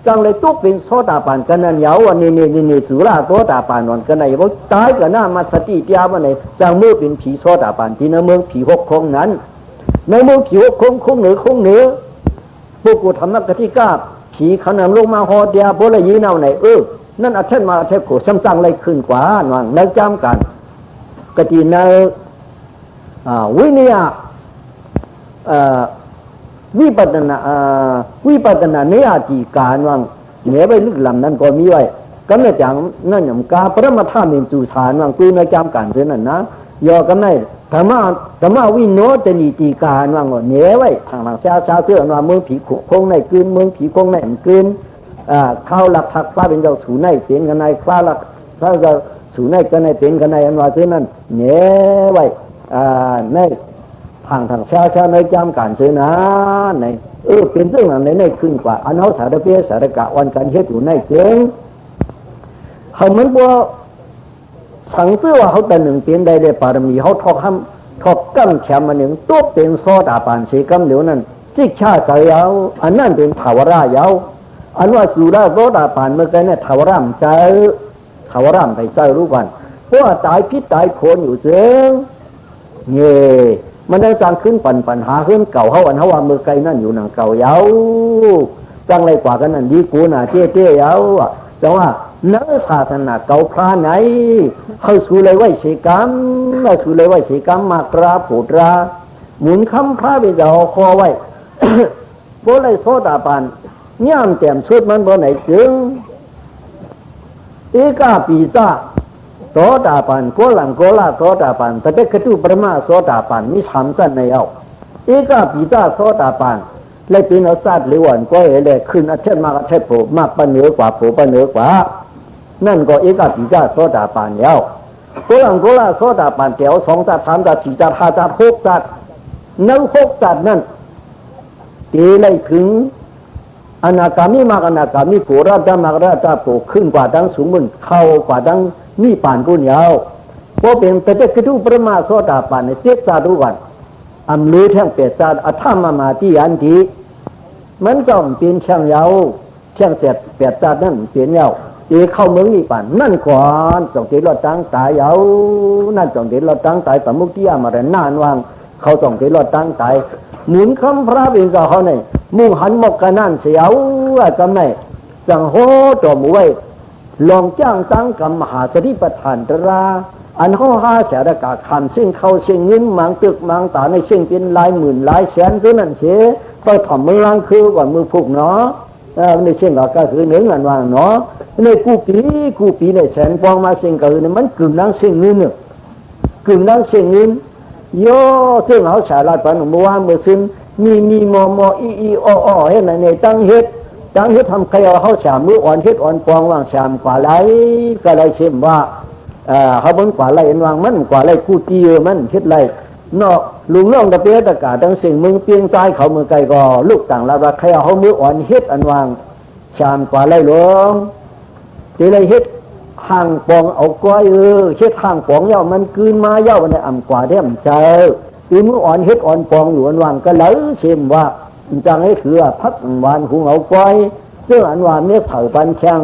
Speaker 1: จังเลยตุกเป็นโสดาปันกันนั่นยาวนี่สุราโสดาปันนอนกันไหนบอกตายกันหน้ามาสติเตียวันไหนจังเมื่อเป็นผีโสดาปันที่ในเมืองผีหกคงนั้นในเมืองผีหกคงเหนือพวกกูทำนักกติกาผีขนมลงมาหอเดียโบเลยยีนเอาไหนนั่นอาเทนมาอาเทนโขซ้ำจังเลยขึ้นกว่าหนังนักจำกันกติในวิเนียวิปัสนาเนียจีการวังเหนือไปลึกลำนั้นก็มีไว้ก็ไม่จังนั่นอย่างกาปรมาธามินจูสารวังกุยในจำการเท่านั้นนะยอกันได้ธรรมะวิโนตนีจีการวังก็เหนือไว้ทางชาเชื่อว่าเมืองผีคงในกืนเมืองผีคงในกืนเข้าหลักทักฟ้าเป็นเจ้าสูในเป็นกันในฟ้าหลักฟ้าเจ้าสูในกันในเป็นกันในอันว่าเช่นนั้นเหนือไว้ในทางชาในจำการเชื่อนะในเป็นเรื่องนั้นในขึ้นกว่าอันเขาสารเพียสารกะวันการเฮ็ดอยู่ในเสียงเขาเหมือนว่าสังเสื้อว่าเขาแต่หนึ่งเป็นได้ปารมีเขาทอกกั้มแขมมาหนึ่งตัวเป็นโซดาปานสีกัมเหลียวนั้นจิกชาใจยาวอันนั้นเป็นทาวรายาวอันว่าสุราโซดาปานเมื่อกี้เนี่ยทาวรามใจทาวรามไปใจรู้กันเพราะว่าตายพิษตายโคนอยู่เสียงเย่มันได้จังขึ้นปัญหาขึ้นเก่าเขาอันเขาว่ามือไกลนั่นอยู่หนังเก่าเยาจังไรกว่ากันนั่นดีกูน่ะเจ๊เยาจังว่าเนื้อศาสนาเก่าพระไหนเขาสู่เลยไว้เสกรรมเราสู่เลยไว้เสกรรมมากราโผดราหมุนคำพระไปจะเอาคอไว้โบเลยโซดาปันย่ามแต้มชุดมันบ่ไหนจึงเอกาปีซาโสดาปันโกลังโกลาโสดาปันแต่เด็กกระตุ้ประมาโสดาปันมีสามจันในเอาเอกาปีซาโสดาปันเลยเป็นอาซาดหรือวันก็เอเลยขึ้นอาเทศมากอาเทศโผมากปะเหนือกว่าโผปะเหนือกว่านั่นก็เอกาปีซาโสดาปันแล้วโกลังโกลาโสดาปันเดี๋ยว2 จัด 3 จัด 4 จัด 5 จัด 6 จัดนั่ง6 จัดนั่นตีเลยถึงอนาคามีมากอนาคามีโผราชมากราชโผขึ้นกว่าดังสูงมันเข้ากว่าดังนี่ป่านกุญยาวพอเป็นแต่เด็กกระดูประมาโซดาป่านในเสียจาดูกันอำลือแท่งเปียจาอัฐามาที่ยันทีมันจอมเป็นแท่งยาวแท่งเสียเปียจานั่นเปลี่ยนยาวตีเข้าเมืองนี่ป่านนั่นก่อนจงตีรถตั้งตายยาวนั่นจงตีรถตั้งตายแต่มุกที่อามาเรนนานวางเขาจงตีรถตั้งตายหมุนคำพระเป็นเจ้าเขาเนี่ยมุ่งหันมกกันนั่นเสียวกำไนจังโหจอมไว้ลองจ้างตั้งกรรมมหาสติปัฏฐานตราอันเขาหาเสียดกาคำเส้นเขาเส้นเงินมังตึกมังตาในเส้นเป็นหลายหมื่นหลายแสนเท่านั้นเสียพอถ่อมมือล้างคือก่อนมือผูกเนาะในเส้นก็คือเนื้องานวางเนาะในกูปีในแสนปองมาเส้นก็คือมันกึ่งล้างเส้นเงินเนี่ยกึ่งล้างเส้นเงินโย่ซึ่งเขาสาราปนเมื่อวานเมื่อซึ่งมีมออีอ้อเฮ็ดในตั้งเฮ็ดทำใครเอาเขาสามมืออ่อนเฮ็ดอ่อนปองวางสามกว่าไรก็เลยเชื่อว่าเขาบนกว่าไรวางมันกว่าไรกู้ตีมันเฮ็ดไรเนาะลุงน้องตะเปียตะกาตั้งสิ่งมึงเปลี่ยนใจเขามือไกลก็ลูกต่างละว่าใครเอาเขามืออ่อนเฮ็ดอันวางสามกว่าไรหลวงตีไรเฮ็ดห่างปองเอาก้อยเฮ็ดห่างปองเย้ามันคืนมาเย้าในอ่ำกว่าเด้มเจอตีมืออ่อนเฮ็ดอ่อนปองหลวนวางก็เลยเชื่อว่าจังให้ถือพักวานหุงเอาก้อยเจ้าอันวานเนี่ยเสาปันแข้ง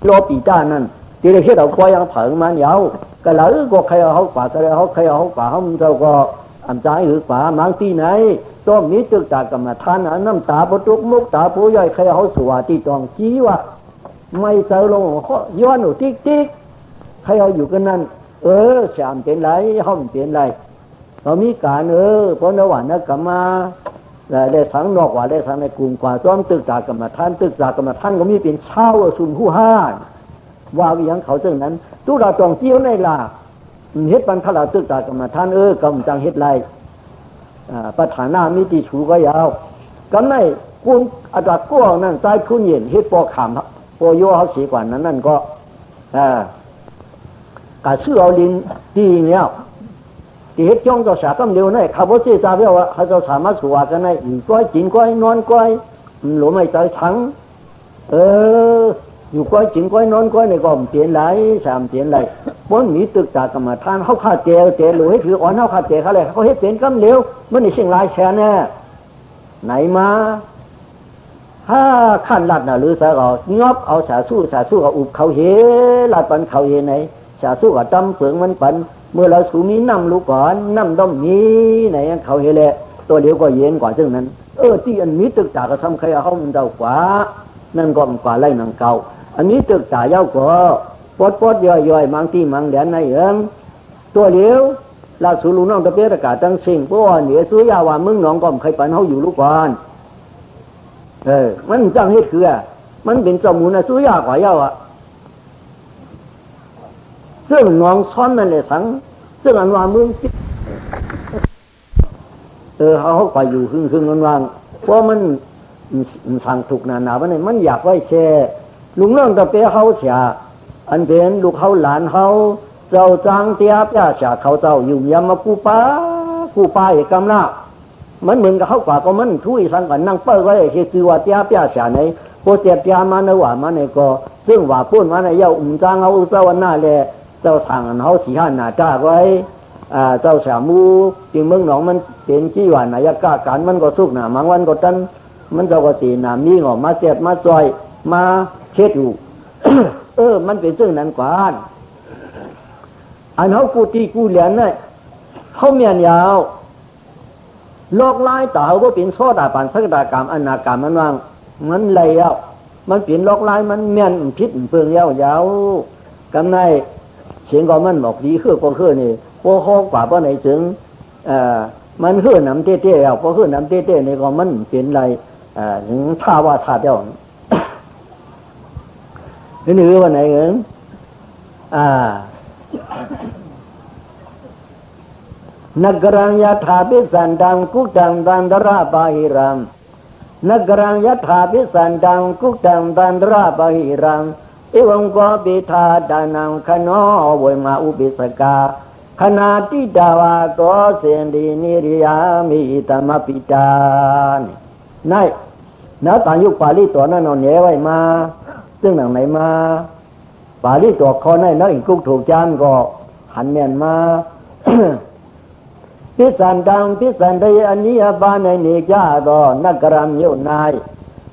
Speaker 1: โลปีจ้านั่นที่เราเชื่อเอาก้อยยังเผงมันยาวก็เลยก็ใครเอาเขากว่าก็เลยเขาใครเอาเขากว่าเขาเจ้าก็ อันใจหรือป่ามังที่ไหนต้องมีตึกตากรรมฐานน้ำตาประตุกมุกตาผู้ย่อยใครเขาสวาที่ตองจี้วะไม่เจอลงเขาย้อนหนูติ๊กติ๊กใครเอาอยู่กันนั่นสามเป็นไรห้องเป็นไรเรามีการเพราะนวันนักกรรมาได้สังนอกว่าได้สังในกลุ่มกว่าซ้อมตึกตากรรมฐานตึกตากรรมฐานก็มีเป็นเช่าสุนผู้ห้านว่าวิยังเขาเจ้านั้นตู้เราตองเกี้ยวในลาเฮ็ดปันขลาตึกตากรรมฐานกำจังเฮ็ดไรประธานามิติชูก็ยาวกันในกุนอัตราก้วงนั่นใจคุณเย็นเฮ็ดปอขามปอโยเขาสีกว่านั้นนั่นก็กาชื่อเอาลินดีเนี่ยที่เฮ็ดจ้องจะสากันเร็วนี่ข้าพเจ้าจะเรียกว่าเขาจะสามารถสวากันในอยู่ก้อยกินก้อยนอนก้อยหลวมไม่ใจชังอยู่ก้อยกินก้อยนอนก้อยในก็เปลี่ยนไรสามเปลี่ยนไรบนมีตึกตากรรมฐานเขาขาดเจหรือให้ถืออ่อนเขาขาดเจเขาเลยเขาเฮ็ดเป็นกำเร็วมันนี่เชียงรายแชร์แน่ไหนมาถ้าขั้นลัดน่ะหรือสะเอางอบเอาสาสู้กับอุบเขาเฮลัดปันเขาเฮไหนสาสู้กับดำเปลืองมันปันเมื่อเราสูมีน้ำลูกก่อนน้ำต้องมีไหนเขาเฮเลยตัวเดียวก็เย็นกว่าซึ่งนั้นที่อันมีตึกตากระซ้ำใครเอามันเดากว่านั่นก็มันกว่าไล่นางเก่าอันนี้ตึกตาเย้าก็ปดย่อยมังที่มังแดนในตัวเดียวลาสูลุน้องตะเปียตะกาตั้งสิ่งเพราะว่าเหนือสุยาว่ามึงน้องก็ใครปันเขาอยู่ลูกก่อนมันจังเฮ็ดคือมันเป็นจมูกนะสุยากว่าเย้าซึ่งน้องซ้อนนั่นแหละสังซึ่งอันว่ามึงเขาไปอยู่ครึ่งๆวางเพราะมันสั่งถูกนาวันนี้มันอยากไว้แช่ลุงน้องตะเปียเขาเสียอันเป็นลูกเขาหลานเขาเจ้าจางเตียบยาเสียเขาเจ้าอยู่ยามมากูป้าเอกกำลังมันเหมือนกับเขากว่าก็มันทุยสังกันนั่งเปิ้ลไว้เฮจือว่าเตียบยาเสียไหนโคเสียเตียมาในว่ามาในก็ซึ่งว่าพูดมาในเย้าจางเอาอุตสาวนาแลเจ้าสั่งเขาสีห้าหน้าจ้าไว้เจ้าสามูจริงเมืองหนองมันเป็นจี้หวานนายกาการมันก็สุกหนามังวันก็ตันมันเจ้าก็สีหนามีงอมาเจ็ดมาซอยมาเค็ดอยู่ มันเป็นเรื่องนั้นกว่าอันเขากูตีกูเหรียญเนี่ยเขาเมียนยาวลอกลายตาเขาเป็นโซดาปันสักดากรรมอนากรรมมันว่างมันไหลเอามันเปลี่ยนลอกลายมันเมียนพิษเปลืองยาวกันในเสียงก็มันบอกดีคือพอคือนี่พอห้องกว่าพอไหนถึงมันคือน้ำเต้ๆเอาพอคือน้ำเต้ๆนี่ก็มันเปลี่ยนไรถึงท่าว่าชาเจ้าหรือวันไหนนักรังยถาพิสันดังกุตังตันตระปะหิรังนักรังยถาพิสันดังกุตังตันตระปะหิรังเอวังก็ปิธาดานังขโนเวมาอุปิสกาขณะที่ดาวาก็เสนดีนิริยามิตมปิตานนั่นนักการยุคปาลีตัวนั้นนอนเหนไว้มาซึ่งหนังไหนมาปาลีตัวคอในนักอิกุกถูกจานก็หันเมียนมา พิสันดังพิสันไดอันนี้บานในนิจาดอนักรัมโยนาย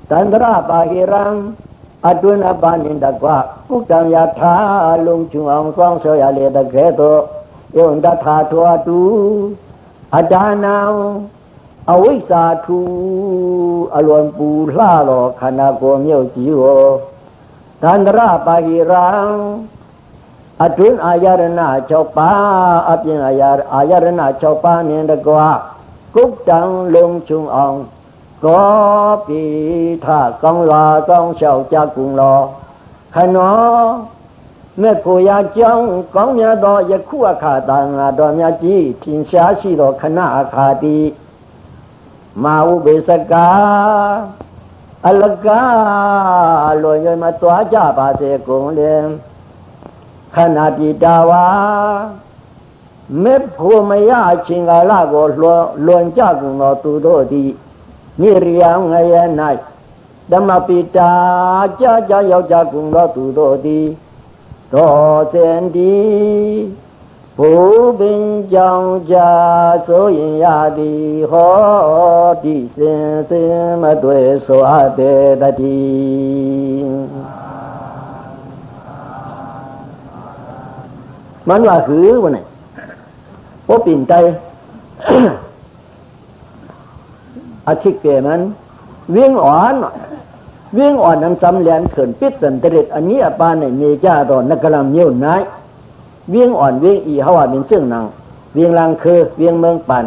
Speaker 1: ตันตระปะหิรังอดุนบานินตะกว่ากุตังยถาลงจุงองสองเสยเลตะเกโตโยนตถาทัวตูอาจารย์นาวอวิสาทูอลวนปูล่าหลอขณะโกเมียวจิโอตันตระปะหิรังอดุนอายารณะเจ้าป่าอภิญอายารณะเจ้าป่านินตะกว่ากุตังลงจุงองก็ปีถ้ากองลาสองเฉาจากกุงลอขนอเมื่อผู้ยาจังกองยาดอยคู่อาคาตังดอมยาจีทินชาชีโรคณะอาคาติมาอุเบสกาอลกาลอยมาตัวจ่าปาเสกุงเลมขณะที่ดาวาเมื่อผู้ไม่ยาชิงอาลาโกลวนจากกุงลอตุโดดีนิริยังไงนายธรรมปิตาจ้าเยาวจากกุงลอตุโดดีโตเสนดีผู้บินจังจาโสยิยาดีหอดีเสนมาด้วยโสอาเบดดีมันว่าคือวันไหนพอปิ่นใจ อาทิตย์เกมันเวียงอ่อนนั้นสำเลียนเขินปิดสันตริตอันนี้ปานในเมจ้าตอนนักกลำเยี่ยวนายเวียงอ่อนเวียงอีเขาว่าเป็นซึ่งนางเวียงลังคือเวียงเมืองปั่น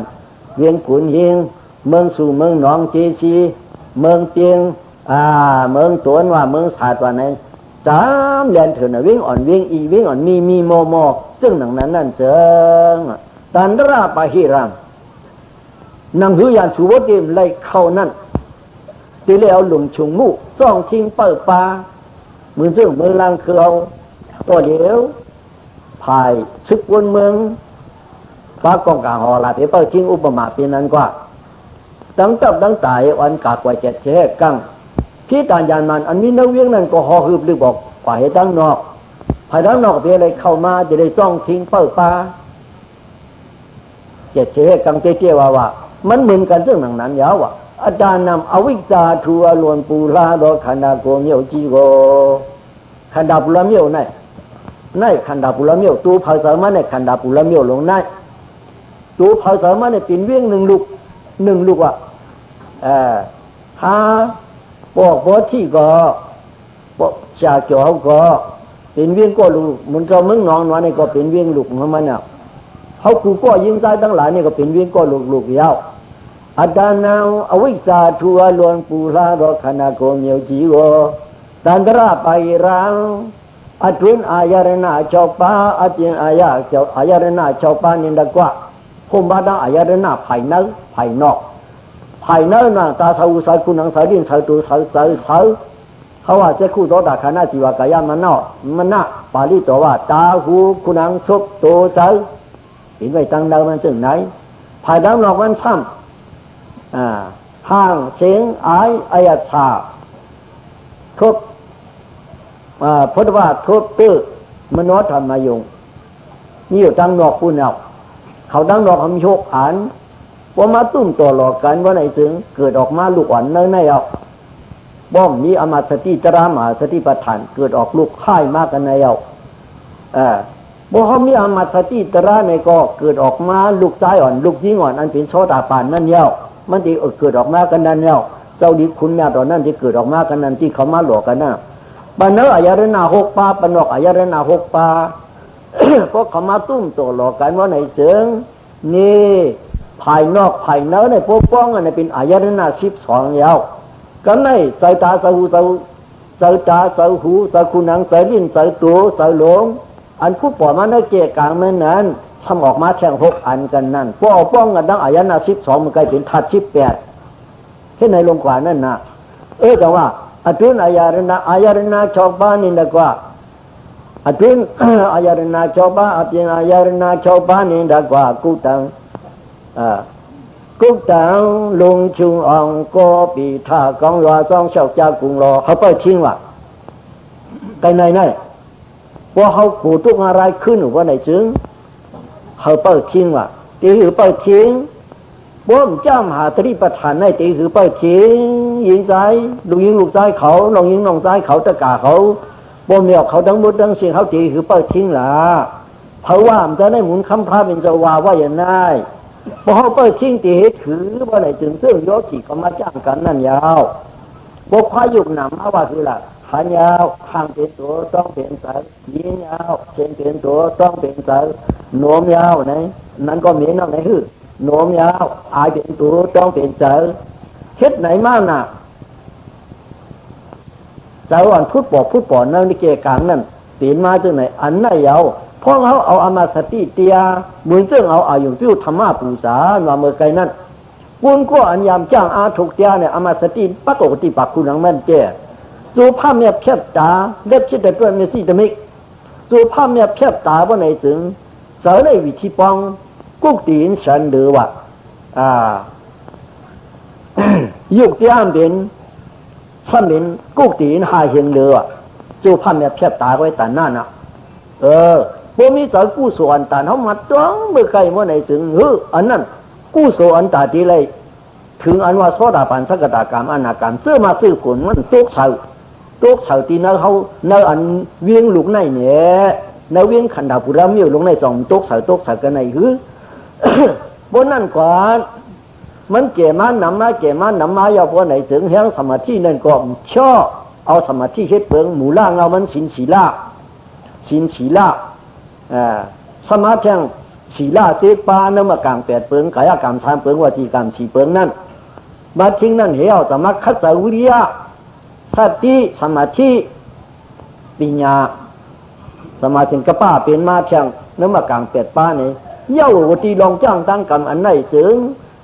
Speaker 1: เวียงขุนเฮงเมืองสู่เมืองหนองเจซีเมืองเตียงเมืองตวนว่าเมืองศาสตร์ว่าไหนสามเลียนเถินเวียงอ่อนเวียงอีเวียงอ่อนมีโมซึ่งหนังนั้นนั่นเสิงตันราปะหิรังนางหือยานสุวติมไล่เข้านั่นตีเลี้ยวหลุมชุงมู่ซ่องทิ้งเปิดปลามือซึ่งเมืองลังคือเอาตัวเดียวภายซึกวนเมืองฟ้ากองกลางหอลาเปเปิดทิ้งอุปมาเป็นนั้นกว่าตั้งตับตั้งตายวันกากว่าเจ็ดเท่กังพี่ตานยานมันอันนี้นักเวียงนั่นก็หอฮึบหรือบอกฝ่ายตั้งนอกภายตั้งนอกเป็นอะไรเข้ามาจะได้ซ่องทิ้งเปิดปลาเจ็ดเท่กังเตี้ยว่ามันเหมือนกันซึ่งหนังนั้นยาวอ่ะอาจารย์นำอวิชชาทัวลวนปูลาดอขันดาโกเมียวจีโกขันดาปุระเมียวในขันดาปุระเมียวตูภาษามันในขันดาปุระเมียวลงในตูภาษามันในเป็นเวียงหนึ่งลูกอ่ะหาปอที่ก็ปอชาเขียวก็เป็นเวียงก็ลูกมันจะมึงน้องน้อยนี่ก็เป็นเวียงลูกของมันเนี่ยเขากูก็ยิงใจทั้งหลายนี่ก็เป็นเวียงก็ลูกยาวอาดานาอวิชชาทัวลวนปูลาดอขันดาโกเมียวจีโกตันตระไปรังอัตุนอายารณาชาวป้าอเปียนอายารณาชาวป้านินดากว่าพมบาดาอายารณาภายในภายนอกภายในน่ะตาสาวสาวคุณนังสาวดินสาวตูสาวเขาว่าเจ้าคู่โตดาคานาสิวากายามันนะปาลีตัวว่าตาหูคุณนังศพโตสาวเห็นไว้ตั้งดาวมันจึงไหนภายด้านนอกมันซ้ำห้างเสียงอายชาทุบพุทธว่าทุบตื้อมโนธรรมายงนี่อยู่ตั้งนอกผู้เอาเขาตั้งนอกเขามีโชคอ่านว่ามาตุ้มตัวหลอกกันว่าไหนซึ่งเกิดออกมาลูกอ่อนเนยเอาบ้อมนี้อมาสติตรามาสติปัฏฐานเกิดออกลูกค่ายมากกันในเอาบ่เขามีอมาสติตราในก็เกิดออกมาลูกใจอ่อนลูกยิ่งอ่อนอันเป็นโสดาปานนั่นเย้ามันที่เกิดออกมากันนั่นเย้าเจ้าดิคุณแม่ตอนนั้นที่เกิดออกมากันนั่นที่เขามาหลอกกันน่ะปนเนออายารณาหกปาปนอกอายารณาหกปา พวกเขามาตุ้มตัวหลอกกันว่าไหนเสืองนี่ภายนอกภายในในพวกป้องอันนี้เป็นอายารณา12แล้วกันในสายตาสายหูสายตาสายหูสายคุณนังสายลิ้นสายตัวสายหลงอันผู้ปล่อยมาในเกกลางนั้นนั้นทำออกมาแทง6อันกันนั่นพวกเอาป้องกันดังอายารณา12มันกลายเป็นธาตุ18ที่ในลงกว่านั่นนะจังว่าอตุนอายารณาชอบบ้านนี่นะกว่าอตุนอายารณาชอบบ้านอเปียนอายารณาชอบบ้านนี่นะกว่ากุตังลงชุงอ่องก็ปีท่ากองรอซ่องเฉาจ้ากุงรอเขาไปทิ้งว่ะไกลในว่าเขาปูทุกอะไรขึ้นว่าไหนจึงเขาไปทิ้งว่ะตีหือไปทิ้งบ่มจ้ามหาตรีประธานในตีหือไปทิ้งยิงใจลูกยิงลูกใจเขาน้องยิงน้องใจเขาตะกาเขาบ่มเมียเขาทั้งหมดทั้งสิ่งเขาตีหือไปทิ้งล่ะเพราะว่ามันจะได้หมุนคำพาเป็นจะว่าอย่างนั้นพอเขาไปทิ้งตีถือว่าไหนจึงซึ่งโยที่เขามาจ้างกันนั่นยาวพวกพายุหนำว่าคือล่ะขายาวข้างเป็นตัวต้องเป็นสายยิงยาวเส้นเป็นตัวต้องเป็นสายโน้มยาวไหนนั้นก็มีนั่นไหนคือโน้มยาวอายเป็นตัวต้องเป็นสายเฮ็ดไหนมากน่ะเจ้าอันพูดปอนั่นนี่เกี่ยกลางนั่นเปลี่ยนมาจากไหนอันไหนยาวพวกเขาเอาอามาสติเตียเหมือนเจ้าเอาอายุพิวธรรมะปูษาว่าเมื่อไกลนั่นกุนก็อันยามจ้างอาถูกเตียเนี่ยอามาสติปกติปักคุณหลังแม่นแก่จูภาพเนี่ยเพียบตาเล็บชิดแต่ตัวเมซี่ตะมิกจูภาพเนี่ยเพียบตาว่าไหนจึงเสาในวิธีปองกุ๊กตีนฉันเดือว่ายุคที่อ้ามเป็นซ้ำเป็นกุ๊กตีนหาเห็นเดือจูภาพเนี่ยเพียบตาไว้แต่หน้าน่ะพวกมีสายกู้ส่วนตาเขามาจ้องเมื่อไกลว่าไหนจึงอันนั้นกู้ส่วนตาดีเลยถึงอันว่าโสดาปันสักตากรรมอนาคามซื้อมาซื้อผลมันตุกเฉาตีนเขาเนื้ออันเวียงลูกในเนี่ยเนื้อเวียงขันดาปุระมิวลงในสองตุกเฉากันในบ่ คนนั่นก่อนมันเกี่ยมันนำมาเกี่ยมันนำมาอย่าพวกไหนถึงแห่งสมาธินั่นก็ชอบเอาสมาธิเฮ็ดเปิงหมู่ล่างเอามันสินศีลาสมาธิศีลาเจปานมกลาง8เปิงกายกรรม3เปิงวจีกรรม4เปิงนั่นมาทิ้งนั่นเหวจะมาคัดจวิริยะสติสมาธิปัญญาสมาธิกป้าเป็นมาเทียงนมกลาง8ป้านี่เย้าวตีลองจ้างตั้งกรรมอันไหนจึง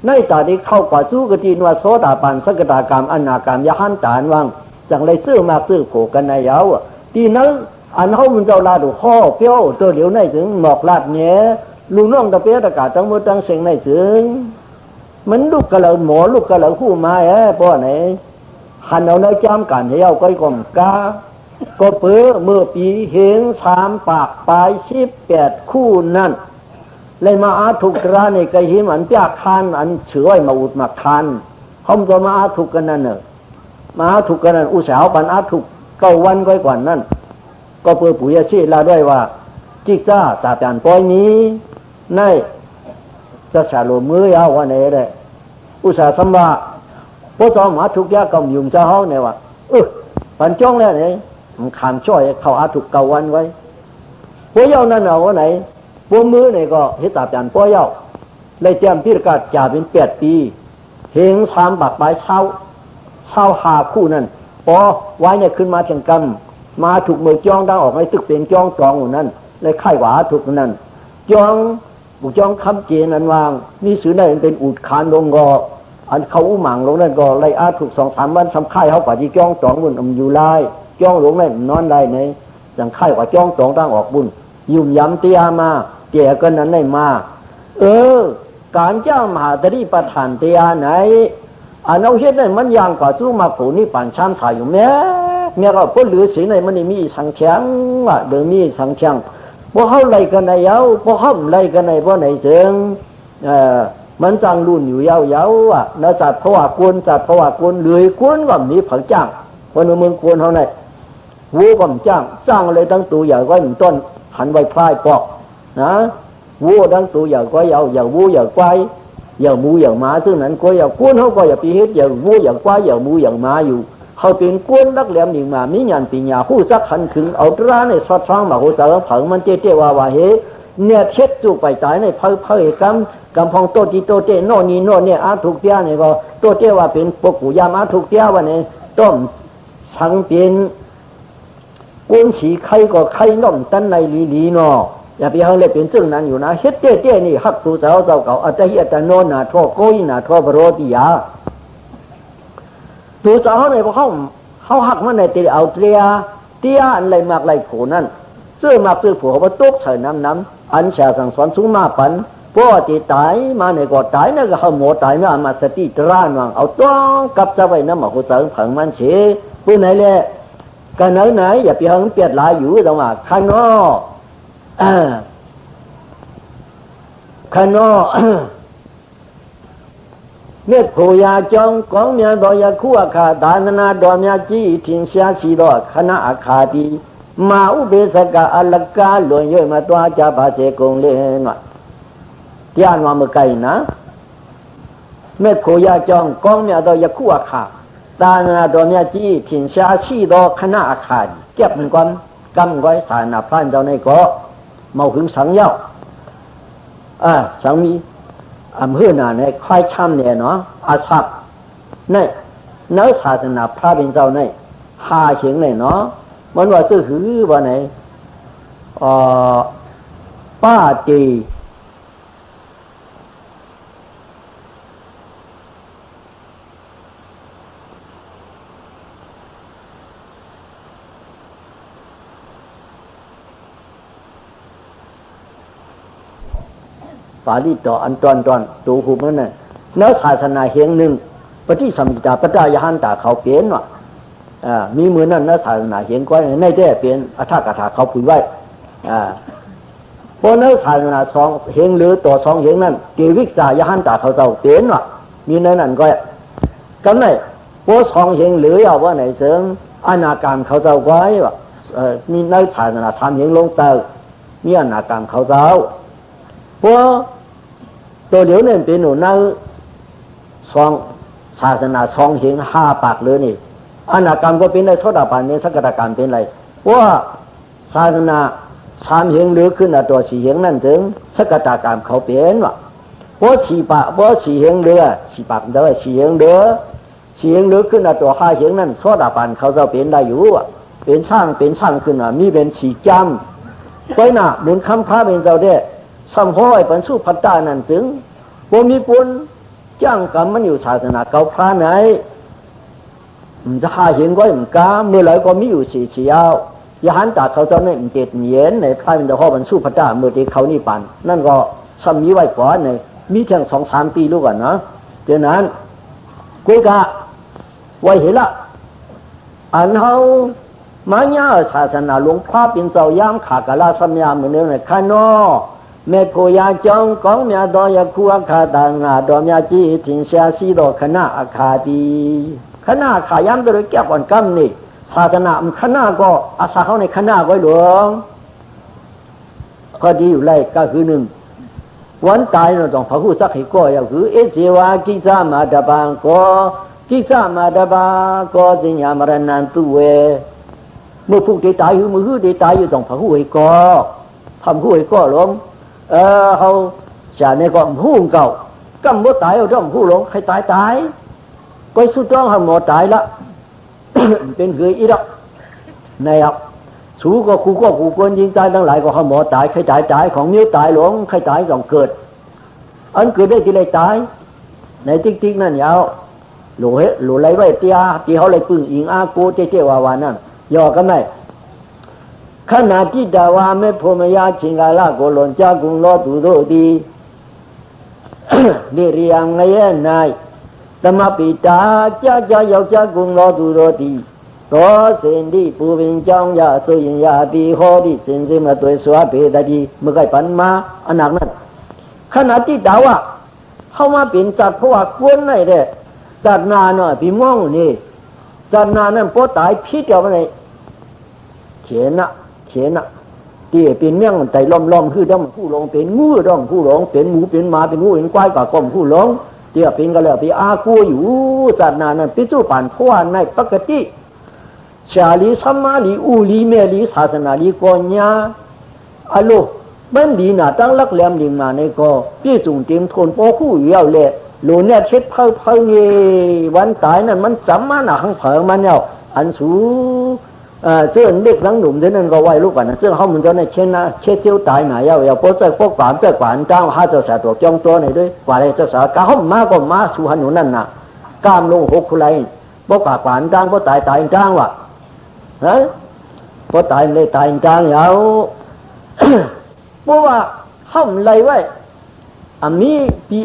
Speaker 1: ในตาได้เข้ากว่าจู้กตีนว่าโสดาปันสกตากรรมอนาคามยหันตานวังจังเลยซื้อมากซื้อโผกันในยาวตีนั้นอันเขามันเจ้าลาดูข้อเปี้ยวตัวเหลียวในถึงหมอกลาดเนี้ยลูน้องตะเปียตะกาตั้งมือตั้งเสียงในถึงมันลูกกระเหล่าหมอลูกกระเหล่าคู่มาป้อไหนหันเอาในจำกันให้เอาก้อยกลมกาก็เปื้อเมื่อปีเฮง3ปากปลาย18คู่นั่นเลยมาอาทุกราในกระหิมอันเปียกคานอันเฉยมาอุดมาคานเขาจะมาอาทุกกันนั่นเนอะมาอาทุกกันนั่นอุตสาหปันอาทุก9 วันก้อยกว่านั่นก็เปื้อปุ๋ยชีลาด้วยว่ากิกซ่าจ่าแปนปอยนี้ในจะฉลองมือยาววันไหนเลยอุตสาห์สำว่าพอจอมอาทุกยากำยุ่งจะเฮาเนี่ยว่าปันจ้องแล้วเนี่ยมันขามช่อยเขาอาทุก9 วันไว้พวกเย้านั่นเอาวันไหนพวกมือเนี่ยก็เฮ็ดจ่าแปนปอยเย้าเลยเตรียมพิจารณาจ่าเป็น8 ปีเฮง3บักใบเช้าหาคู่นั่นพอไว้เนี่ยขึ้นมาเชียงกำมาถูกมือจ้องดังออกในตึกเป็นจ้องจองอยู่นั่นเลยไข้หวาถูกนั่นจ้องบุกจ้องคำเจนันวางมีสื่อได้เป็นอุดคานลงกออันเขาอุ้มหมังลงนั่นก็เลยอาถูก2-3 วันสำไข่เขากว่าที่จ้องจองบุญอยู่ไล่จ้องลงนั่นนอนได้ไหนจังไข่กว่าจ้องจองดังออกบุญยุ่มย้ำเตียมาเตี่ยกันนั้นได้มาการเจ้ามหาตรีประธานเตียไหนอันเอาเฮ็ดนั่นมันยังกว่าสู้มาผูนี่ปั่นช้ำสายอยู่แม่ก็พ้นหรือสีไหนมันมีสังเชียงว่าเดิมมีสังเชียงพวกเขาไล่กันในยาวพวกเขาไล่กันในพวกไหนเสียงมันจังรุ่นอยู่ยาวอ่ะนะจัดเพราะว่ากวนจัดเพราะว่ากวนเลยกวนก็มีผักจ้างคนเมืองกวนเขาไหนวัวก็จ้างอะไรตั้งตัวใหญ่ก็หนึ่งต้นหันไว้พลายปอกนะวัวตั้งตัวใหญ่ก็อย่าวัวอย่าควายอย่าหมูอย่าหมาซึ่งนั้นก็อย่ากวนเขาก็อย่าปีเฮ็ดอย่าวัวอย่าควายอย่าหมูอย่าหมาอยู่เขาเป็นกวนนักเลี้ยงหนิงมามีงานปีญาผู้สักขันขึงเอาตราในสอดช่องมาหัวใจเผามันเจ๊ว่าเฮเนี่ยเช็ดจูไปตายในเผยกำพองโตจีโตเจโน่นี่โน่เนี่ยอาถูกเตี้ยเนี่ยก็โตเจว่าเป็นปกุยามอาถูกเตี้ยวันนี้ต้มสังเป็นก้นสีไข่ก็ไข่น่มตั้นในลีเนาะอย่าไปเอาเลยเป็นซึ่งนั้นอยู่นะเฮ็ดเตี้ยนี่ฮักตูสาวเจ้าเก่าอัตหิอัตโนนาท่อโกยนาท่อบโรติยาตัวสาวในพวกเขาหักมันในตีเอาเตี้ยอันไรมากไรผูนั่นซื้อมากซื้อผูเขาว่าตุ๊กใส่น้ำอันเสียสั่งสอนสูงมาปันพวกที่ตายมาในก็ตายนั่นก็เขาหมดตายมาสติตร้านวางเอาต้องกับจะไว้น้ำหมอกจังผังมันเสียปืนไหนแหละกันไหนอย่าไปหังเปียดลายอยู่ตรงว่าข้างนอกเมื่อผู้ยาจงกองเมียดอยาคู่อาคาดานนาดอมยาจีทิ้งเสียสีดอคณะอาคาดีมาอุเบสกาอลกาหลวนย่อยมาตัวจ่าภาเสกงเล่นว่าย่านว่าเมื่อไกลนะเมื่อผู้ยาจงกองเมียดอยาคู่อาคาดานนาดอมยาจีทิ้งเสียสีดอคณะอาคาดีเก็บมันก่อนกำไว้สารนาพรานเจ้าในก็เมาหึงสังเย้าสังมีอำเภอหน้าในค่ายช้ำเนี่ยเนาะอาศักในเนื้อศาสนาพระเป็นเจ้าในหาเฉียงในเนาะมันว่าซื้อหือว่าไหนป้าจีปาลีต่ออันตอนตัวหูมันน่ะเนื้อศาสนาเฮียงหนึ่งปฏิสัมพิตาปตายหันตาเขาเปลี่ยนว่ะมีมือนั่นเนื้อศาสนาเฮียงก้อยในแท้เปลี่ยนอัฐกถาเขาพูดไว้พอเนื้อศาสนาสองเฮียงหรือต่อสองเฮียงนั่นเกวิกษายหันตาเขาเจ้าเปลี่ยนว่ะมีในนั้นก็กันไหนพอสองเฮียงหรือเอาว่าไหนเสริมอนาการเขาเจ้าไว้ว่ะมีเนื้อศาสนาสามเฮียงลงเตอมีอนาการเขาเจ้าพอต ตัวเดียวเนี่ยเป็นหนูนั่งสองศาสนาสองเหงห้าปากเลยนี่อนาคามก็เป็นได้โสดาบันเนี่ยสกทาคามเป็นไรว่าศาสนาสามเหงหรือขึ้นตัวสี่เหงนั่นถึงสกทาคามเขาเป็นวะเพราะสี่ปากเพราะสี่เหงเรือสี่ปากได้สี่เหงเรือสี่เหงหรือขึ้นตัวห้าเหงนั่นโสดาบันเขาจะเป็นได้อยู่วะเป็นสร้างขึ้นมีเป็นสี่จำไว้น่ะเหมือนคำพระเป็นเจ้าเด้สัมโพไอ้ปัญสุพัตตานั่นจึงบ่มีปุญจ้างกรรมมันอยู่ศาสนาเก่าพระไหนมันจะหาเห็นก็มันกาเมื่อไรก็มีอยู่สี่เสียวยหันตาเขาเจ้าเนี่ยเจ็ดเหรียญในพระเป็นเจ้าพ่อปัญสุพัตตาเมื่อที่เขานี่ปันนั่นก็ซ้ำมีไว้ก่อนในมีเพียง2-3 ปีรู้ก่อนนะเดี๋ยวนั้นกุยกะไว้เห็นละอันเขามาเนี่ยศาสนาหลวงพ่อเป็นเจ้ายามขากะลาสัมยามเหมือนเดิมในข้างนอกแม่โพยาจงกองเมียดอยคูอาคาตังอาดอมยาจีถิงเสียสีดอคณะอาคาดีคณะขายามโดยแก้ก่อนกำนี่ศาสนาคณะก็อาศัยเขาในคณะก็หลวงก็ดีอยู่เลยก็คือหนึ่งวันตายเราต้องพระผู้สักให้ก็อย่างคือเอเสวากิจามาดาบังก็กิจามาดาบังก็สิญญามรณันตุเวเมื่อผู้ที่ตายอยู่มือที่ตายอยู่ต้องพระผู้ให้ก็ทำผู้ให้ก็หลวงเขาจะในกองผู้เก่ากำบ่ตายเอาต้องผู้หลงใครตายก็สุดต้องทำหมดตายละ เป็นเกยอีละในอ่ะสูก็คู่ก็คู่คนยิงใจทั้งหลายก็เขาหมดตายใครตายของนิ้วตายหลงใครตายต้องเกิดอันเกิดได้ที่ไรตายในติ๊กนั่นยาวหลูไรไว้เตียที่เขาเลยปึ้งอิงอากูเจ๊วาวานั่นย่อกันไหมขณะที่ดาวาไม่พมยาชิงกาลาโกลนจากุงโลตุโรดีเรียงไงนายธรรมปิตาจ้ายกจากุงโลตุโรดีก็เส้นที่ปูวิญจงยาสุยิยาปีโหดิเส้นมาตัวสวะเปตดีเมื่อไก่ปันมาอันหนักนั้นขณะที่ดาวาเข้ามาเป็นจัดเพราะว่ากวนไหนเด้จัดนาหน่อยพี่ม่องนี่จัดนานั่นพอตายพิษเดียวไปไหนเขียนนะที่เป็นเมี่ยงใจล้อมคือด้อมผู้หลงเป็นงูด้อมผู้หลงเป็นหมูเป็นหมาเป็นงูเป็นควายกับก้มผู้หลงที่เป็นก็แล้วไปอากูอยู่จัดนานั้นพิจูปันเพราะว่าในปกติชาลีสัมมาลีอูลีเมลีศาสนาลีกอนยาอโลมันดีนะตั้งลักแหลมลิงมาในก็พี่สูงเต็มทนโปคู่เยี่ยวเลยโลเนี่ยเช็ดเพิ่งเย่วันตายนั้นมันจำมาหนักขังเผงมันเนี่ยอันสูเจ้าเด็กหลังหนุ่มเจ้านั่นก็ไหวลูกกันนะเจ้าเขาเหมือนเจ้าในเช่นนะเช่นเจ้าตายหมายเอาพวกเจ้าพวกป่านเจ้าป่านจ้างหาเจ้าสาวตัวจ้องตัวไหนด้วยกว่าอะไรเจ้าสาวก้าวมาก็มาสู่หันหนุนั่นน่ะก้ามลงหกคุไรพวกป่านจ้างพวกตายจ้างวะฮะพวกตายเลยตายจ้างเอาเพราะว่าห้ามไรไว้มีที่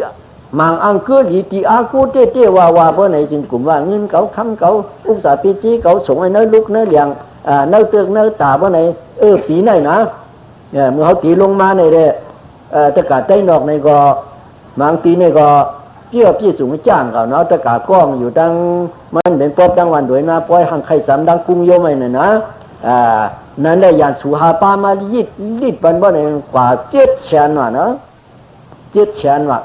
Speaker 1: มังอังเกอร์ที่อากูเจ๊ว่าเพราะไหนจึงกลุ่มว่าเงินเขาคำเขาอุตสาห์ปีจีเขาส่งให้เนื้อลุกเนื้อเลี้ยงเนื้อเตือกเนื้อตาเพราะไหนปีไหนนะเนี่ยเมื่อเขาตีลงมาในเด้ตะกาใต้นอกในก็บางตีในก็เกี่ยวพี่สูงจ้างเขาเนาะตะกาก้องอยู่ดังมันเป็นปอบดังวันด้วยนะปล่อยหังไข่สามดังกุ้งโยมไอ้เนี่ยนะนั่นได้ยานสุหาปามาลิดบันเพราะไหนกว่า7,000ว่ะเนาะ7,000ว่ะ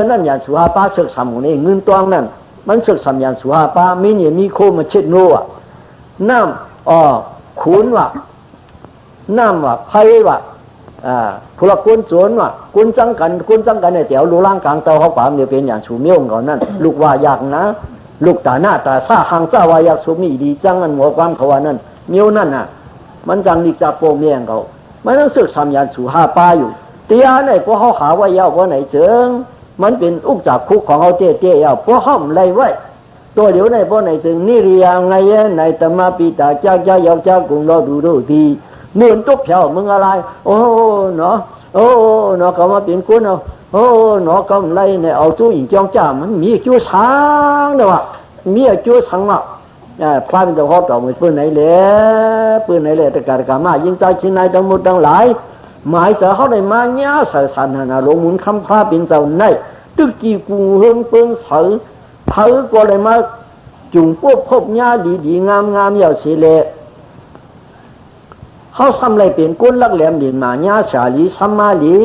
Speaker 1: นั่นอย่างสุภาพศึกษาหมู่นี้เงินตวงนั่นมันศึกษาอย่างสุภาพมีเนี่ยมีโคมาเช็ดโน่ะน้ำขุนว่ะน้ำว่ะไผ่ว่ะพวกกุนโจรว่ะกุนจังกันเนี่ยเดี๋ยวลูล่างกลางเตาเขาป่าเนี่ยเป็นอย่างสูเมี่ยงเขานั่นลูกว่าอยากนะลูกตาหน้าตาซาหังซาวาอยากสูมีดีจังอันหัวความเขาว่านั่นเมี่ยวนั่นน่ะมันจังนิกจะโปเมี่ยงเขามันต้องศึกษาอย่างสุภาพอยู่เตียไหนพวกเขาหาว่าเยาว่าไหนเจิงมันเป็นอุกจากคุกของเขาเจ๊เยาพวกเขาไรไว้ตัวเดียวในพวกไหนเจิงนี่เรียงไงในธรรมปิตาจ้ายกจากุงเราดูดีเนื่อนตุ๊บเผามึงอะไรโอ้เนาะก็มาเป็นกุ้นเอาโอ้เนาะก็ไรในเอาจู้หญิงจ้องจ้ามันมีจู้ช้างเนาะมีจู้ช้างอ่ะพลาดเป็นตัวเขาต่อมือปืนไหนเลยแต่การกามายิงใจชิ้นในทั้งหมดทั้งหลายหมายจะเขาได้มาเนี้ยสายสันนะลงมุนคำพาเป็นเจ้าในตึกกี่กูเฮิงเปิ้งเสือเผาก็เลยมาจุงพวกพบเนี้ยดีงามยาวเสียเลยเขาทำอะไรเป็นก้นลักแหลมดินมาเนี้ยสาลีสัมมาลี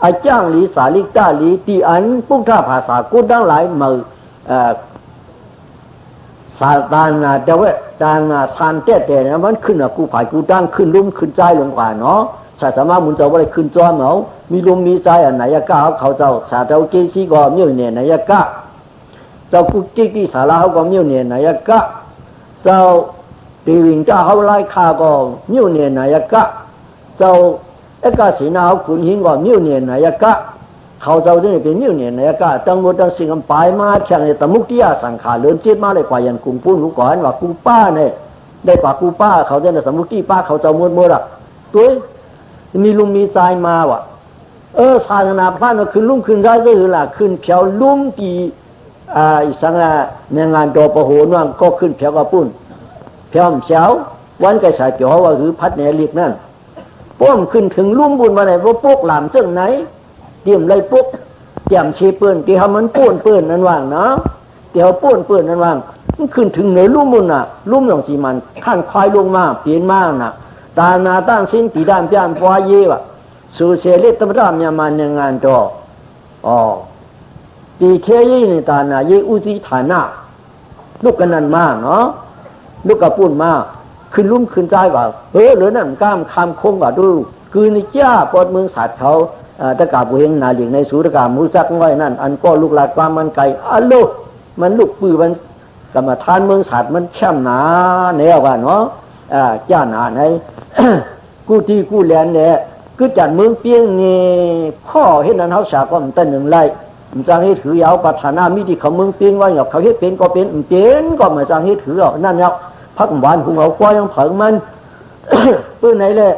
Speaker 1: อาจ้างหลีสาลิกาหลีตีอันพุทธภาษากูดังหลายมือสาตานาเดวตานาสานเตเตนะมันขึ้นกูผายกูดังขึ้นลุ่มขึ้นใจลงกว่าเนาะศาสนามุนเจ้าว่าได้ขึ้นจอมเอามีลมมีใจอันไหนยากาเขาเจ้าสาเจ้าเกษีก็มีอยู่เนี่ยไหนยากาเจ้ากุกิกิสาลาเขาก็มีอยู่เนี่ยไหนยากาเจ้าตีวิงเจ้าเขาไล่ฆ่าก็มีอยู่เนี่ยไหนยากาเจ้าเอกาศีนาเขาขุนหินก็มีอยู่เนี่ยไหนยากาเขาเจ้าเนี่ยเป็นมีอยู่เนี่ยไหนยากาตั้งหมดตั้งสิ่งกันไปมาเชียงในตมุกที่ยาสังขารเลื่อนจิตมาเลยกว่ายันกุมปุ้นรู้ก่อนว่ากูป้าเนี่ยได้กว่ากูป้าเขาจะในสมุกที่ป้าเขาเจ้ามัวมัวละตัวมีลุมมีใจมาว่ะศาสนาพระนั่นคือลุ่มขึ้นใจจะคือล่ะขึ้นเพียวลุ่มตีสังฆในงานโดปโหนว่างก็ขึ้นเพียวกระปุ่นเพียวเช้าวันกระสายเปียวว่าคือพัดเนลิกนั่นป้อมขึ้นถึงลุ่มบุญมาไหนว่าปุ๊กหลามเจ้าไหนเตรียมไรปุ๊กแจ่มชีเปื่อนที่ทำมันป้วนเปื่อนนั่นว่างเนาะเดี๋ยวป้วนเปื่อนนั่นว่างมันขึ้นถึงเหนือลุ่มบุญน่ะลุ่มหลงสีมันขั้นควายลงมาเปลี่ยนมากน่ะตานาตั้งสิ้นตีด้านพิานพวายเยวะสู่เสลิตมรามยามันยังงานต่อตีเทยี่ในตานาเยอุสิฐานะลูกกันนั่นมากเนาะลูกกระปุ่นมากขึ้นลุ่มขึ้นใจว่าหรือนั่นก้ามคำคงว่าดูคือในจ้าปอดเมืองสัตว์เขาตะกาบุเฮงนาหลิงในสูตรกามูซักไว้นั่นอันก็ลูกหลานความมันไก่อัลโลมันลูกปืนมันกรรมฐานเมืองสัตว์มันแช่มหนาเนี่ยว่าเนาะจ้าหนาในกูที่กูแลนเนี่ยกูจัดเมืองเปียงนี่พ่อเห็นนั้นเขาสาก็มันตั้งหนึ่งไล่มันจังให้ถือยาวปัฒนามิติเขาเมืองเปียงว่าเขาเฮ็ดเป็นก็เป็นก็มาจังให้ถือเอานั่นเนี่ยพักหวานหุงเอาก้อยยังเผิงมันปื้นไหนเลย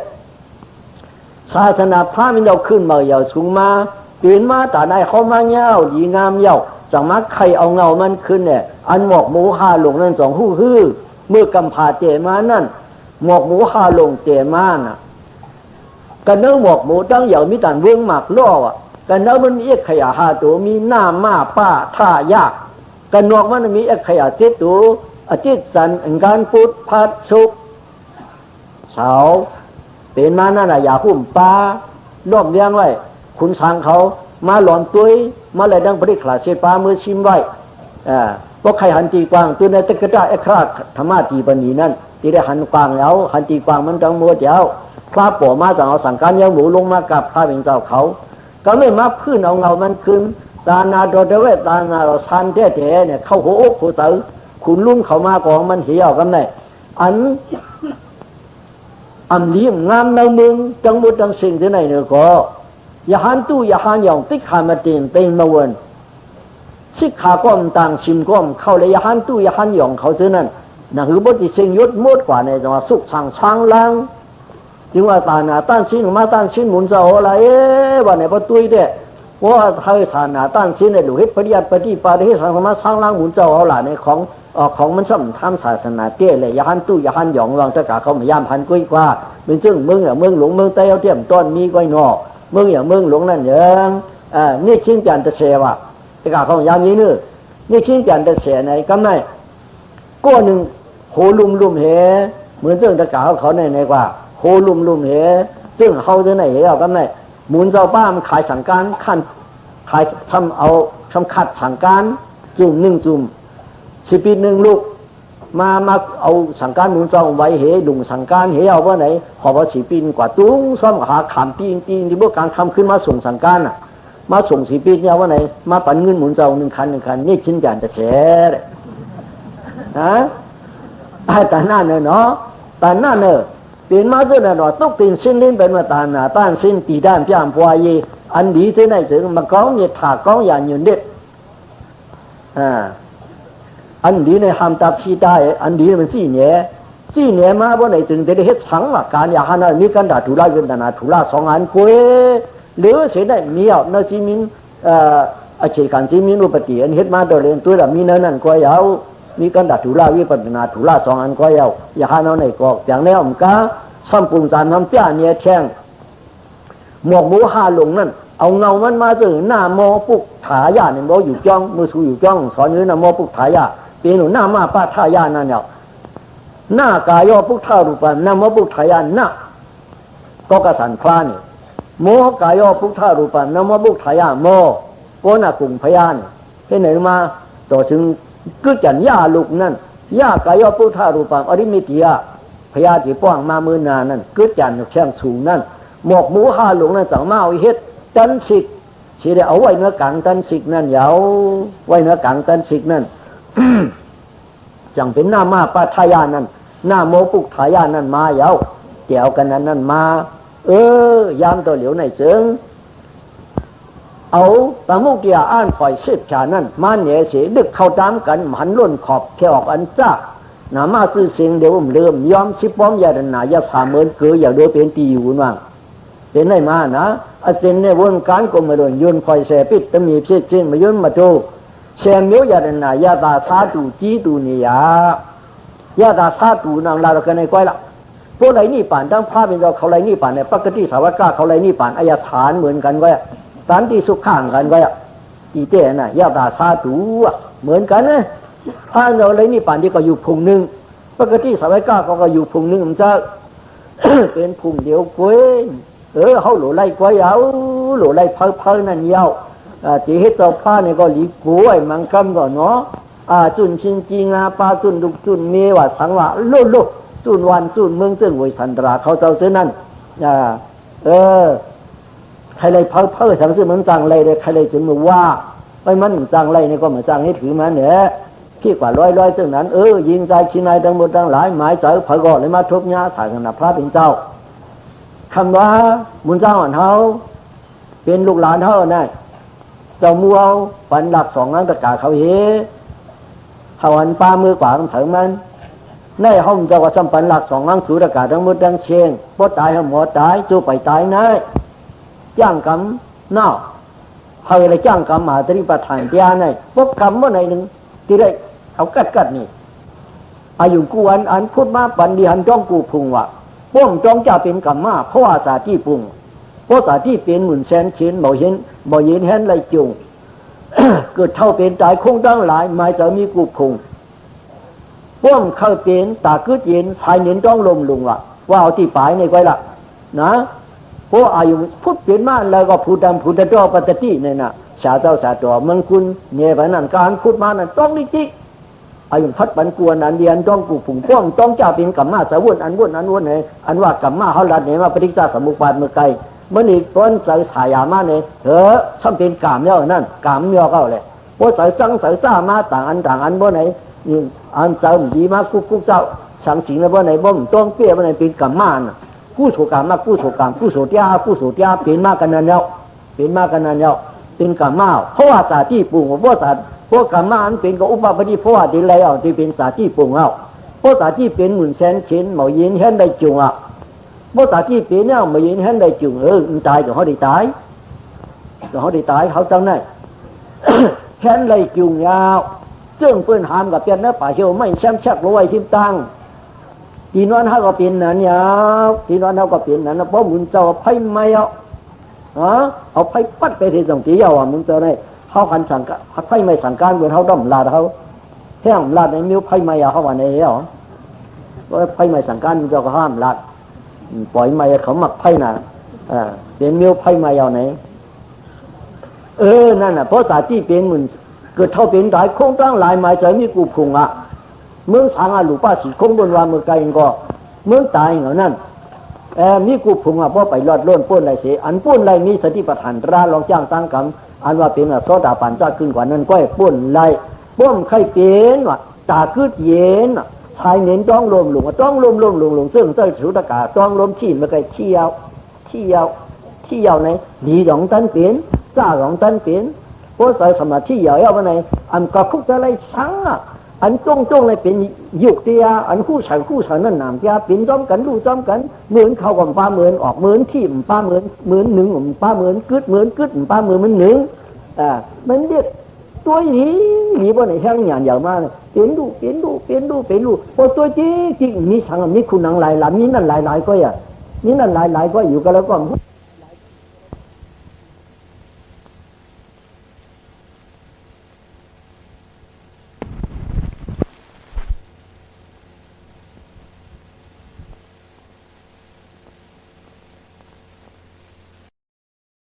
Speaker 1: ศาสนาพระมันเราขึ้นมาเยาวสูงมาเปลี่ยนมาแต่ในเขามาเงาดีงามเยาจังมักใครเอาเงามันขึ้นเนี่ยอันหมอกหมูหาหลงนั่นสองหู้ฮื้อเมื่อกำพาเจมานั่นหมอกหมูหาลงเจมาน่ะกันเนื้อหมอกหมูตั้งเหยามีแต่เบื้องหมากล่ออ่ะกันเนื้อมันมีเอกขยะหาตัวมีหน้ามาป้าท่ายากกันนอกมันมีเอกขยะเจ็ดตัวอาทิตย์สันการพุทธพัดสุกเสาเป็นมานั่นแหละอย่าหุ่มปลาล้อมเลี้ยงไว้คุณสั่งเขามาหลอมตุ้ยมาเลยดังปริขลาเสปลามือชิมไว้เพราะใครหันตีกวางตัวในตะกร้าเอกราธรรมะตีปณีนั่นที่ได้หันกวางแล้วหันตีกวางมันจังมัวเจ้าพระป่อมาจากเอาสั่งการเลี้ยงหมูลงมากับพระเป็นเจ้าเขาก็ไม่มาพื้นเอาเงามันคืนตานาโดดเวตานาเราชันแท้ๆเนี่ยเข้าหัวอกหัวใจคุณลุ่มเขามากองมันเหี่ยวกันได้อันลี้งามในเมืองจังหวัดจังสิ่งที่ไหนเนี่ยก็อย่าหันตู้อย่าหันอย่างติดขามาเตียนเต็มมาวนชิกขาก้อมต่างชิมก้อมเข้าเลยอย่าหันตู้อย่าหันอย่างเขาเท่านั้นนั่นคือบทที่เสียงยศมดกว่าในจังหวะสุขช่างช่างลังจึงว่าตาหนาต้านชิ้นมาต้านชิ้นหมุนเจ้าอะไรว่าในประตูเด็ว่าไทยศาสนาต้านชิ้นในหลวงเฮ็ดปฏิยัติปฏิปาที่สังคมสร้างลังหมุนเจ้าเอาหล่ะในของมันสำทำศาสนาเตี้ยเลยอย่าหันตู้อย่าหันหยองวางตะกาเขาไม่ย่ำพันกุ้ยกว่าเป็นซึ่งเมืองเมืองหลวงเมืองเต้าเทียมต้นมีก้อยนอเมืองอย่างเมืองหลวงนั่นยังนี่ชิ้นจันทเสวะตะกาเขาย่ำนี้นึนี่ชิ้นจันทเสในกำไนก้อนหนึ่งโหลุ่มเหเหมือนซึ่งตะกาเขาในกว่าโหลุ่มเหซึ่งเขาจะไหนเอากำไนหมุนเจ้าป้ามันขายสังการขั้นขายทำเอาทำขัดสังการจุ่มจุ่มสิปีหนึ่งลูกมาเอาสังการหมุนเจ้าไว้เหดุงสังการเหเอาว่าไหนขอว่าสิปีนกว่าตุ้งซ้อมหาขามตีนที่พวกการคำขึ้นมาส่งสังการน่ะมาส่งสิปีเนี่ยว่าไหนมาปั่นเงินหมุนเจ้า1 คันนี่ชิ้นใหญ่จะเสียเลยนะแต่หน้าเนาะแต่หน้าเปลี่ยนมาเจ้าหน่อยตกตีนสิ้นลิ้นเป็นมาตาหนาต้านสิ้นตีด้านพิามพวายอันดีเจ้าไหนเสือมาก้องเนี่ยถากก้องอย่างยืนเด็ดอันดีในหามตัดชีได้อันดีมันสี่เนี่ยมาว่าไหนจึงจะได้เฮ็ดสังหลักการอย่างนั้นมีกันด่าถูล่ากันด่าถูล่า2 อันคุยหรือเสียได้มีเอาเนจิมินอาชีพการจิมินอุปติอันเฮ็ดมาโดยเรียนตัวแบบมีนั่นก็ยาวมีกันด่าถูล่าวิปัสสนาถูล่า2 อันก็ยาวอย่างนั้นในก็อย่างนี้ผมก็ซ้ำปุ่มจานน้ำเปี้ยเนี่ยแช่งหมวกหมูหาหลงนั่นเอาเงามันมาจึงหน้าโมปุกถายาเนี่ยโมอยู่จ้องมือสูอยู่จ้องสอนอยู่หน้าโมปุกถายาเป็นหนูหน้ามาป้าท่ายานั่นเนี่ยหน้ากายอปุกท่ารูปหน้าโมปุกถายาหน้าก็กระสันพลานี่ โมกายพุทธารูปันนามบุกทายาโมโกนากุงพยานเห็นไหนมาต่อถึงก็จันย่าลูกนั่นย่ากายพุทธารูปังอริมิติยาพยาที่ป้องมามือนานั่นก็จันแช่งสูงนั่นหมอกหมูห้าหลงนั่นจังมาเอาเฮ็ดตันสิกสิได้เอาไว้เนื้อกลางตันสิกนั่นยาวไว้เนื้อกลางตันสิกนั่น จังเป็นหน้ามาปะทายานั่นหน้าโมปุกทายานั่นมายาวเกี่ยวกันนั่นมายามตัวเหลียวในเชิงเอาตามุกเกียอ่านคอยสืบชานั่นมาเหนียเสียดึกเข้าตามกันหันล้นขอบแค่ออกอันจ้าหนามาซื้อเสียงเดี๋ยวเริ่มยอมสิป้อมยาดนายาสามเมินเกืออย่าโดยเป็นตีอยู่ว่างเป็นได้มานะอาเซนในวงการก็มาโดนยุนคอยเสปิดตมีเพื่อเช่นมายุนมาโตเชมเมียวยาดนายาตาสาตูจีตูเนียาตาสาตูนางลากันในก้อยละพวกไรนี่ป่านตั้งภาพเป็นเราเขาไรนี่ป่านในปกติสาวก้าเขาไรนี่ป่านอายาสารเหมือนกันไว้ตานที่สุขข้างกันไว้อีเต้น่ะยาตาสาตูเหมือนกันนะถ้าเราไรนี่ป่านที่ก็อยู่พุงหนึ่งปกติสาวก้าก็อยู่พุงหนึ่งมันจะ เป็นพุงเดียวกวยเขาหลุไล่กวยเอาหลุไล่เพลนั่นยาวที่ให้เจ้าผ้าเนี่ยก็หลีกวยมังคัมก่อนเนาะจุนชินจริงปลาจุนดุกจุนเมว่าสังว่าลุจุนวันจุนเมืองเจิ้งหวยสันตราเขาเจ้าเจ้านั่นใครเลยเพลสังซึ่งมันจังเลยใครเลยจึงมาว่าไอ้มันจังเลยเนี่ยก็เหมือนจังให้ถือมันเนี่ยพี่กว่าร้อยเจ้านั้นยิงใจขี้นายทั้งหมดทั้งหลายหมายใจเพลก็เลยมาทุบยาสายขณะพระเป็นเจ้าคำว่าบุญเจ้าอ่อนเฮาเป็นลูกหลานเฮาเนี่ยเจ้ามัวปันหลักสองนั้นตะกาเขาเฮเขาหันปลามือกว่าต้องถึงมันในห้องเจ้าก็สัมปันหลักสองนั้นคือตะกาทั้งหมดทั้งเชียงพอตายหมดตายจู่ไปตายนะจ้างกรรมเน่าเฮาเลยจ้างกรรมมาตริปัฏฐานเดียในพวกกรรมเมื่อไหร่หนึ่งที่ได้เอากัดนี่อายุกูอันพูดมาปันดีหันจ้องกูพุงวะป้อมจ้องจะเป็นกรรมมาเพราะว่าสาที่ปุงเพราะสาที่เป็นหมุนแสนเขียนบ่เห็นเห็นไรจุง เกิดเท่าเป็นตายคงตั้งหลายหมายจะมีกูพุงป้อมเข้าเป็นตาคืดเย็นสายเน้นจ้องลมลุงวะว่าเอาที่ปลายในไว้ละนะเพราะอายุพูดเปลี่ยนมาแล้วก็พูดดำพูดตะปฏิทิเนี่ยนะชาเจ้าชาตัวมังคุณเนี่ยไปนั่นการพูดมานั่นต้องนิจิอายุพัดปันกวนอันเดียนต้องกูผุ่งป้องต้องเจ้าเป็นกัมมาสาวุ่นอันวุ่นไหนอันว่ากัมมาเขาลัดเนี่ยมาปฏิจจสมุปบาทเมื่อไกลเมื่อนี้ต้นใจสายามาเนี่ยช่างเป็นกามเยอะนั่นกามเยอะเข้าเลยเพราะใจจังใจซ่ามาต่างอันเมื่อไหนอันเจ้าดีมากุ๊กเจ้าสังสิงแล้วเมื่อไหนบ่มต้องเปี้ยเมื่อไหนเป็นกัมมากู้โสกามมากู้โสกามกู้โสเตียเป็นมากันนั่นแล้วเป็นกัมมาเพราะว่าสาที่ปุ่งเพราะสาพวกกรรมอันเป็นก็อุปปฏิเพราะว่าดีแล้วที่เป็นสาที่ปุ่งเอาเพราะสาที่เป็นหมุนแสนเข็นหมอยินเห็นได้จุงอ่ะเพราะสาที่เป็นเนี่ยหมอยินเห็นได้จุงตายก็เขาได้ตายเขาจังไง เห็นได้จุงยาวเจิ้งเปิ้นหามกับเปียนเนื้อป่าเหี่ยวไม่แช่มชักรวยทิมตั้งตีนวันเขาก็เป็นนั่นยาวตีนวันเขาก็เป็นนั่นเพราะหมุนเจ้าไพ่ไม่เอาไพ่ปัดไปที่ตรงที่ยาวหมุนเจ้าเนี่ยเขาคันสั่งไพ่ไม่สั่งการเหมือนเขาด้อมลาดเขาแห้งลาดในมิ้วไพ่ไม่เขาว่าในเหรอว่าไพ่ไม่สั่งการมันจะก็ห้ามลาดปล่อยไม่เขาหมักไพ่น่ะเป็นมิ้วไพ่ไม่เอาไหนนั่นน่ะเพราะสาที่เป็นเหมือนเกิดเท่าเป็นหลายโค้งตั้งหลายหมายใจมีกูพุงเมืองสังหลูป้าสีโค้งบนวานเมืองไกลก็เมืองตายเหรอนั่นมีกูพุงเพราะไปรอดล้นป้นไรเสียอันป้นไรมีสติปัฏฐานราลองจ้างตั้งกรรมอันว่าเป็นโซดาปันจะขึ้นกว่านั้นก็ให้ป้นไล่ป้มไข่เป็นว่ะตาคืดเย็นชายเน้นต้องลมหลงต้องลมซึ่งเจ้าถือตะกาต้องลมที่มันก็เที่ยวไหนดีสองตันเป็นซ่าสองตันเป็นเพราะใส่สมาธิใหญ่เอาไปไหนอันก็คุกจะไล่ช้างอันจ้องเลยเป็นยุกเตียอันคู่ฉันนั่นนามเตียเป็นจ้อมกันดูจ้อมกันเหมือนเขากับป้าเหมือนออกเหมือนที่ป้าเหมือนหนึ่งป้าเหมือนกึดป้าเหมือนมันหนึ่งมันเรียกตัวนี้มีบ่ไหนแห้งหยาดยาวมากเป็นดูพอตัวจริงมีสังมีคุณนังหลายมีนั่นหลายก็อย่ามีนั่นหลายก็อยู่กันแล้วก็